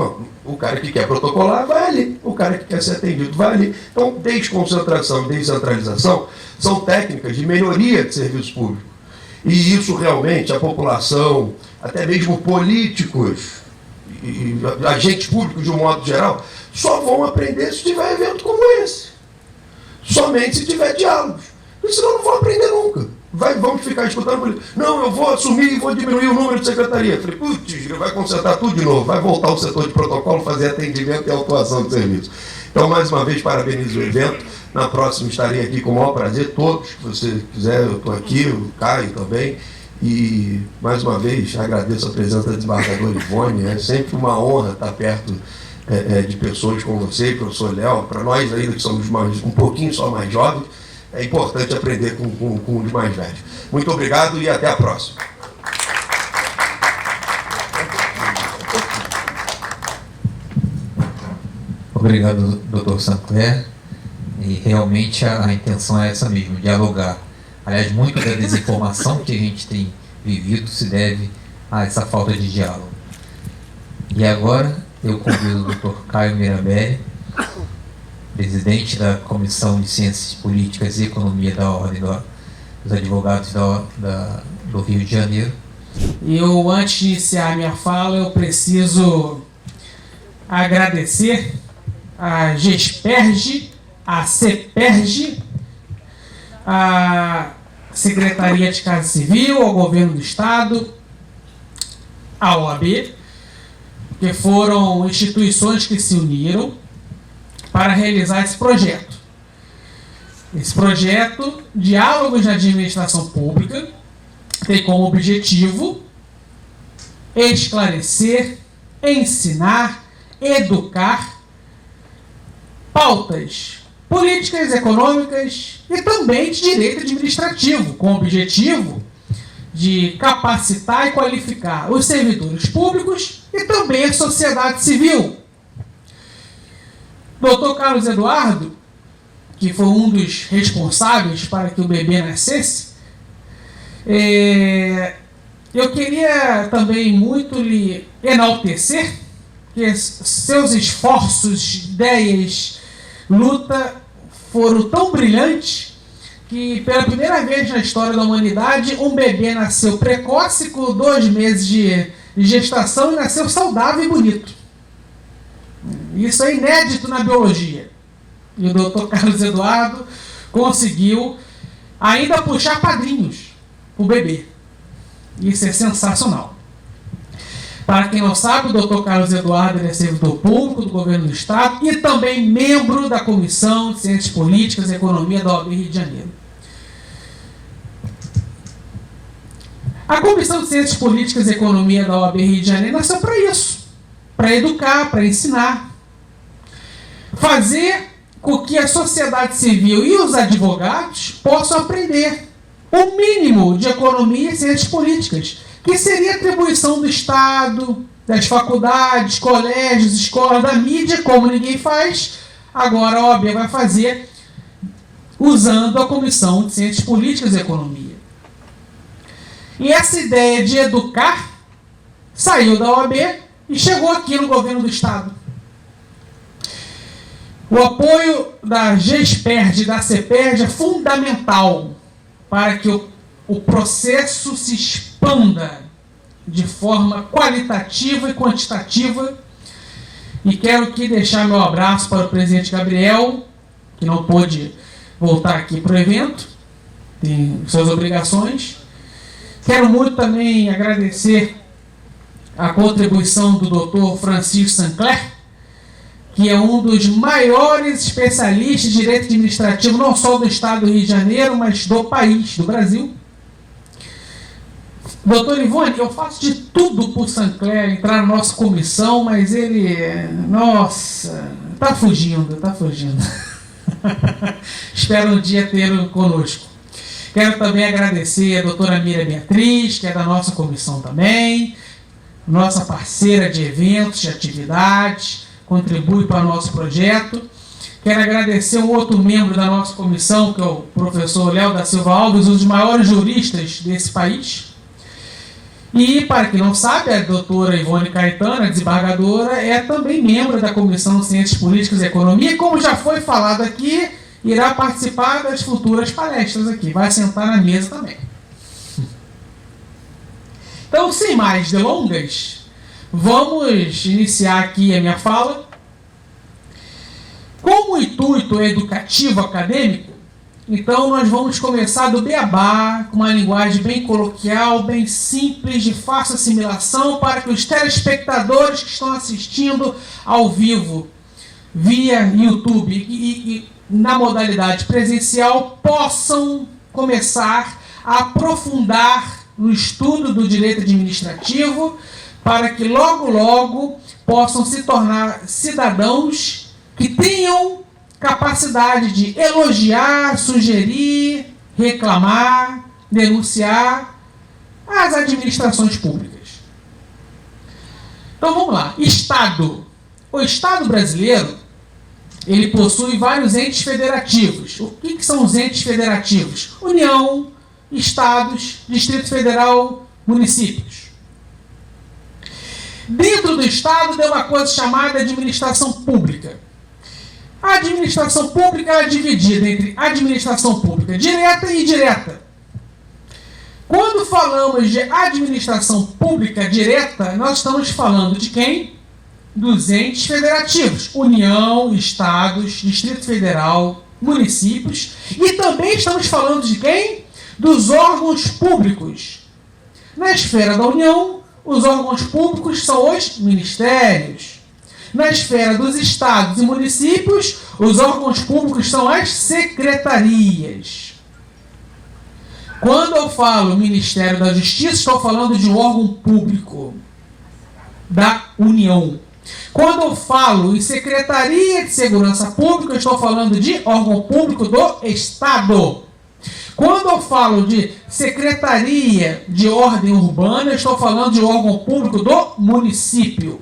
O cara que quer protocolar vai ali. O cara que quer ser atendido vai ali. Então, desconcentração e descentralização são técnicas de melhoria de serviço público. E isso realmente a população, até mesmo políticos e agentes públicos de um modo geral, só vão aprender se tiver evento como esse. Somente se tiver diálogos. Porque senão não vão aprender nunca. Vamos ficar escutando, não, eu vou assumir e vou diminuir o número de secretaria. Falei, putz, vai concentrar tudo de novo, vai voltar o setor de protocolo, fazer atendimento e autuação de serviço. Então, mais uma vez, parabenizo o evento. Na próxima estarei aqui com o maior prazer, todos que você quiser, eu estou aqui, o Caio também. E, mais uma vez, agradeço a presença do desembargador Ivone. É sempre uma honra estar perto de pessoas como você, professor Léo. Para nós, ainda que somos um pouquinho só mais jovens, é importante aprender com os mais velhos. Muito obrigado e até a próxima. Obrigado, doutor Sancler. E realmente a intenção é essa mesmo, dialogar. Aliás, muito da desinformação que a gente tem vivido se deve a essa falta de diálogo. E agora eu convido o doutor Caio Mirabelli, presidente da Comissão de Ciências Políticas e Economia da Ordem dos Advogados do Rio de Janeiro. Eu, antes de iniciar minha fala, eu preciso agradecer a GESPERJ, a CEPERJ à Secretaria de Casa Civil, ao Governo do Estado, à OAB, que foram instituições que se uniram para realizar esse projeto. Esse projeto, Diálogos na Administração Pública, tem como objetivo esclarecer, ensinar, educar pautas políticas, econômicas e também de direito administrativo, com o objetivo de capacitar e qualificar os servidores públicos e também a sociedade civil. Dr. Carlos Eduardo, que foi um dos responsáveis para que o bebê nascesse, eu queria também muito lhe enaltecer, que seus esforços, ideias, luta foram tão brilhantes que pela primeira vez na história da humanidade um bebê nasceu precoce com 2 meses de gestação e nasceu saudável e bonito. Isso é inédito na biologia. E o Dr. Carlos Eduardo conseguiu ainda puxar padrinhos para o bebê. Isso é sensacional. Para quem não sabe, o Dr. Carlos Eduardo é servidor público do Governo do Estado e também membro da Comissão de Ciências Políticas e Economia da OAB Rio de Janeiro. A Comissão de Ciências Políticas e Economia da OAB Rio de Janeiro nasceu para isso, para educar, para ensinar, fazer com que a sociedade civil e os advogados possam aprender o mínimo de economia e ciências políticas, que seria atribuição do Estado, das faculdades, colégios, escolas, da mídia, como ninguém faz, agora a OAB vai fazer usando a Comissão de Ciências Políticas e Economia. E essa ideia de educar saiu da OAB e chegou aqui no Governo do Estado. O apoio da GESPERD e da CEPERD é fundamental para que o processo se expanda de forma qualitativa e quantitativa. E quero aqui deixar meu abraço para o presidente Gabriel, que não pôde voltar aqui para o evento, tem suas obrigações. Quero muito também agradecer a contribuição do Dr. Francisco Sancler, que é um dos maiores especialistas de direito administrativo, não só do Estado do Rio de Janeiro, mas do país, do Brasil. Doutor Ivone, eu faço de tudo por Sancler entrar na nossa comissão, mas ele, nossa, está fugindo. Espero um dia tê-lo conosco. Quero também agradecer a doutora Miriam Beatriz, que é da nossa comissão também, nossa parceira de eventos, de atividades, contribui para o nosso projeto. Quero agradecer um outro membro da nossa comissão, que é o professor Léo da Silva Alves, um dos maiores juristas desse país. E, para quem não sabe, a doutora Ivone Caetano, a desembargadora, é também membro da Comissão de Ciências Políticas e Economia, e como já foi falado aqui, irá participar das futuras palestras aqui, vai sentar na mesa também. Então, sem mais delongas, vamos iniciar aqui a minha fala. Como o intuito é educativo acadêmico, então nós vamos começar do beabá, com uma linguagem bem coloquial, bem simples, de fácil assimilação, para que os telespectadores que estão assistindo ao vivo, via YouTube e na modalidade presencial, possam começar a aprofundar no estudo do direito administrativo, para que logo, logo possam se tornar cidadãos que tenham capacidade de elogiar, sugerir, reclamar, denunciar as administrações públicas. Então vamos lá. Estado. O Estado brasileiro, ele possui vários entes federativos. O que são os entes federativos? União, estados, Distrito Federal, municípios. Dentro do Estado tem uma coisa chamada administração pública. A administração pública é dividida entre administração pública direta e indireta. Quando falamos de administração pública direta, nós estamos falando de quem? Dos entes federativos. União, estados, Distrito Federal, municípios, e também estamos falando de quem? Dos órgãos públicos. Na esfera da União, os órgãos públicos são os ministérios. Na esfera dos estados e municípios, os órgãos públicos são as secretarias. Quando eu falo Ministério da Justiça, estou falando de um órgão público da União. Quando eu falo em Secretaria de Segurança Pública, estou falando de órgão público do Estado. Quando eu falo de Secretaria de Ordem Urbana, estou falando de órgão público do município.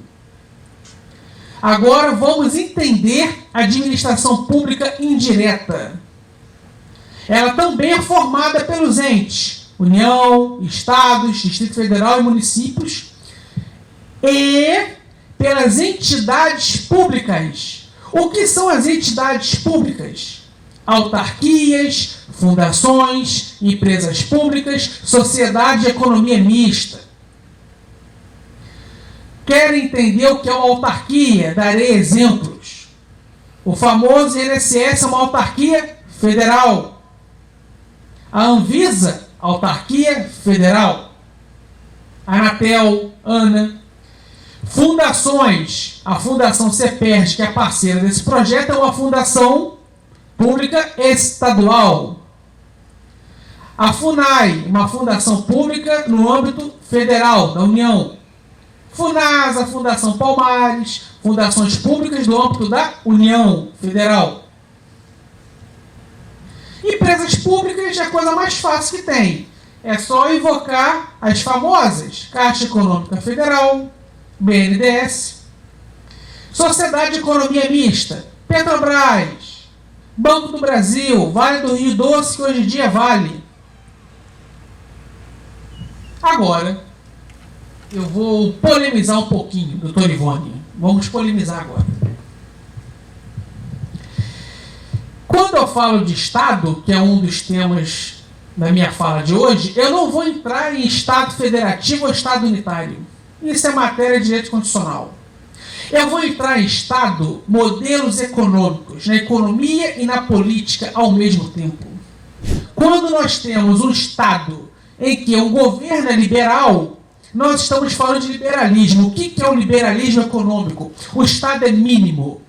Agora vamos entender a administração pública indireta. Ela também é formada pelos entes, União, Estados, Distrito Federal e municípios, e pelas entidades públicas. O que são as entidades públicas? Autarquias, fundações, empresas públicas, sociedade e economia mista. Querem entender o que é uma autarquia? Darei exemplos. O famoso INSS é uma autarquia federal. A Anvisa, autarquia federal. A Anatel, ANA. Fundações. A Fundação CEPERJ, que é parceira desse projeto, é uma fundação pública estadual. A FUNAI, uma fundação pública no âmbito federal, da União. FUNASA, Fundação Palmares, fundações públicas do âmbito da União Federal. Empresas públicas é a coisa mais fácil que tem. É só invocar as famosas Caixa Econômica Federal, BNDES, Sociedade de Economia Mista, Petrobras, Banco do Brasil, Vale do Rio Doce, que hoje em dia vale. Agora, eu vou polemizar um pouquinho, doutor Ivone. Vamos polemizar agora. Quando eu falo de Estado, que é um dos temas da minha fala de hoje, eu não vou entrar em Estado federativo ou Estado unitário. Isso é matéria de direito constitucional. Eu vou entrar em Estado, modelos econômicos, na economia e na política ao mesmo tempo. Quando nós temos um Estado em que o governo é liberal, nós estamos falando de liberalismo. O que é o liberalismo econômico? O Estado é mínimo.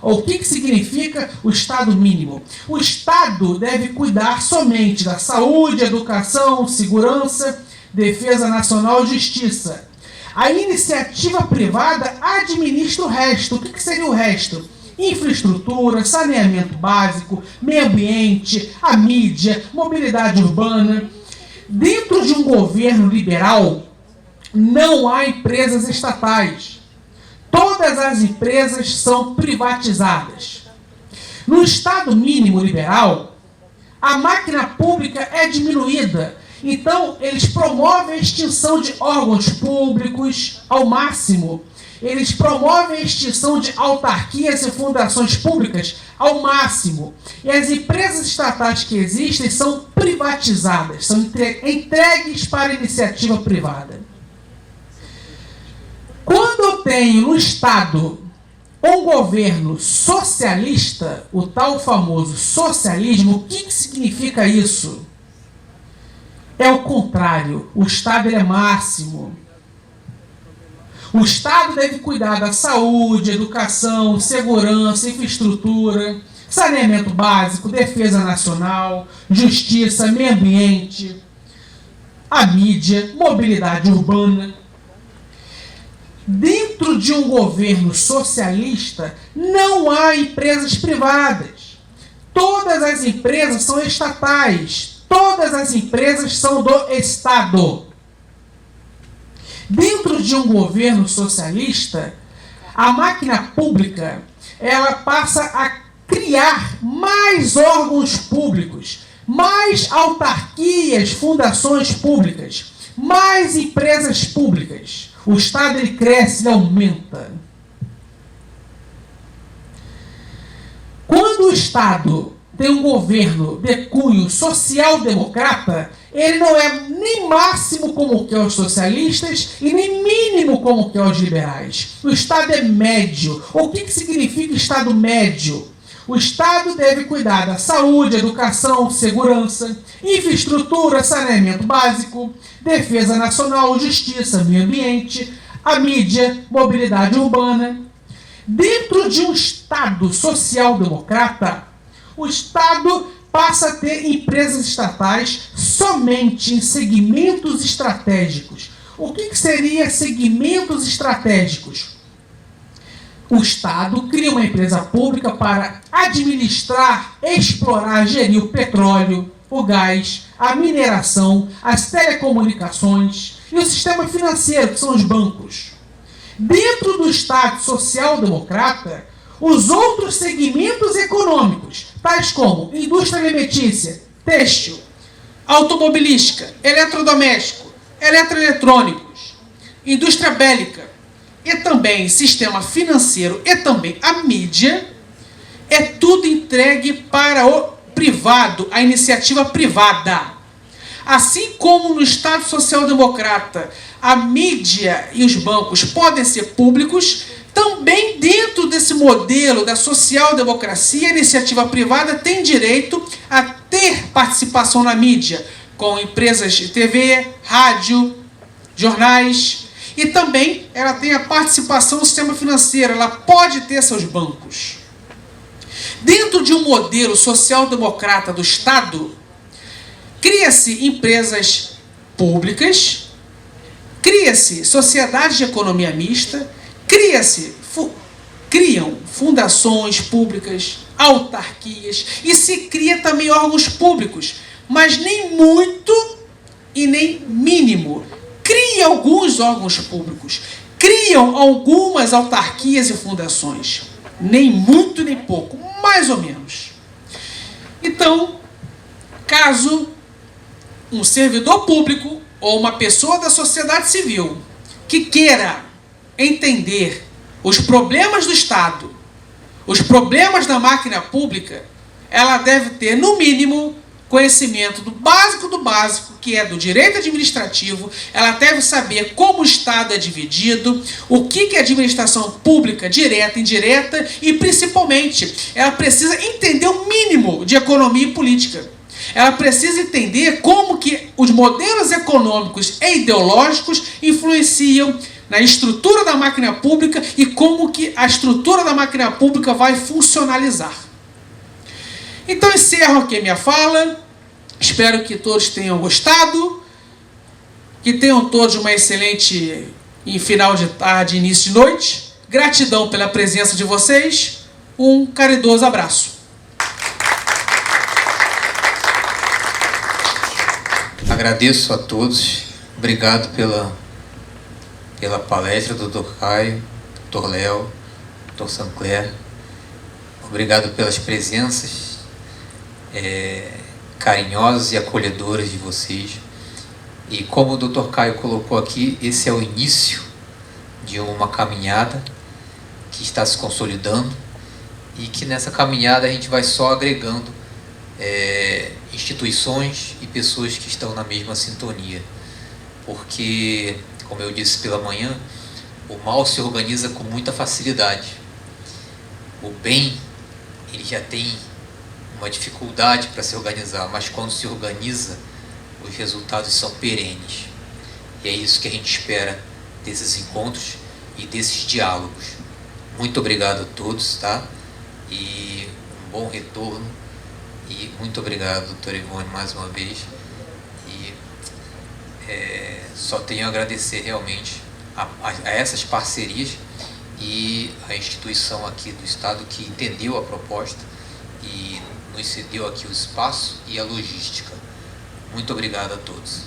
O que significa o Estado mínimo? O Estado deve cuidar somente da saúde, educação, segurança, defesa nacional e justiça. A iniciativa privada administra o resto. O que seria o resto? Infraestrutura, saneamento básico, meio ambiente, a mídia, mobilidade urbana. Dentro de um governo liberal, não há empresas estatais. Todas as empresas são privatizadas. No Estado mínimo liberal, a máquina pública é diminuída. Então, eles promovem a extinção de órgãos públicos ao máximo. Eles promovem a extinção de autarquias e fundações públicas ao máximo. E as empresas estatais que existem são privatizadas, são entregues para a iniciativa privada. Quando eu tenho no Estado um governo socialista, o tal famoso socialismo, o que significa isso? É o contrário. O Estado ele é máximo. O Estado deve cuidar da saúde, educação, segurança, infraestrutura, saneamento básico, defesa nacional, justiça, meio ambiente, a mídia, mobilidade urbana. Dentro de um governo socialista, não há empresas privadas. Todas as empresas são estatais. Todas as empresas são do Estado. Dentro de um governo socialista, a máquina pública ela passa a criar mais órgãos públicos, mais autarquias, fundações públicas, mais empresas públicas. O Estado ele cresce, ele aumenta. Quando o Estado tem um governo de cunho social-democrata, ele não é nem máximo como que é os socialistas e nem mínimo como que é os liberais. O Estado é médio. O que significa Estado médio? O Estado deve cuidar da saúde, educação, segurança, infraestrutura, saneamento básico, defesa nacional, justiça, meio ambiente, a mídia, mobilidade urbana. Dentro de um Estado social-democrata, o Estado passa a ter empresas estatais somente em segmentos estratégicos. O que seria segmentos estratégicos? O Estado cria uma empresa pública para administrar, explorar, gerir o petróleo, o gás, a mineração, as telecomunicações e o sistema financeiro, que são os bancos. Dentro do Estado social-democrata, os outros segmentos econômicos, tais como indústria alimentícia, têxtil, automobilística, eletrodoméstico, eletroeletrônicos, indústria bélica e também sistema financeiro e também a mídia, é tudo entregue para o privado, a iniciativa privada. Assim como no Estado social-democrata a mídia e os bancos podem ser públicos, também dentro desse modelo da social-democracia, a iniciativa privada tem direito a ter participação na mídia, com empresas de TV, rádio, jornais, e também ela tem a participação no sistema financeiro, ela pode ter seus bancos. Dentro de um modelo social-democrata do Estado, cria-se empresas públicas, cria-se sociedades de economia mista, criam fundações públicas, autarquias, e se cria também órgãos públicos, mas nem muito e nem mínimo. Cria alguns órgãos públicos, criam algumas autarquias e fundações, nem muito nem pouco, mais ou menos. Então, caso um servidor público ou uma pessoa da sociedade civil que queira entender os problemas do Estado, os problemas da máquina pública, ela deve ter, no mínimo, conhecimento do básico, que é do direito administrativo. Ela deve saber como o Estado é dividido, o que é administração pública, direta, indireta, e, principalmente, ela precisa entender o mínimo de economia e política. Ela precisa entender como que os modelos econômicos e ideológicos influenciam na estrutura da máquina pública e como que a estrutura da máquina pública vai funcionalizar. Então, encerro aqui a minha fala. Espero que todos tenham gostado, que tenham todos uma excelente final de tarde, início de noite. Gratidão pela presença de vocês. Um caridoso abraço. Agradeço a todos. Obrigado pela palestra do Dr. Caio, Dr. Léo, Dr. Sancler. Obrigado pelas presenças carinhosas e acolhedoras de vocês. E como o Dr. Caio colocou aqui, esse é o início de uma caminhada que está se consolidando e que nessa caminhada a gente vai só agregando instituições e pessoas que estão na mesma sintonia. Porque, como eu disse pela manhã, o mal se organiza com muita facilidade. O bem, ele já tem uma dificuldade para se organizar, mas quando se organiza, os resultados são perenes. E é isso que a gente espera desses encontros e desses diálogos. Muito obrigado a todos, tá? E um bom retorno. E muito obrigado, doutora Ivone, mais uma vez. E só tenho a agradecer realmente a essas parcerias e a instituição aqui do Estado que entendeu a proposta e nos cedeu aqui o espaço e a logística. Muito obrigado a todos.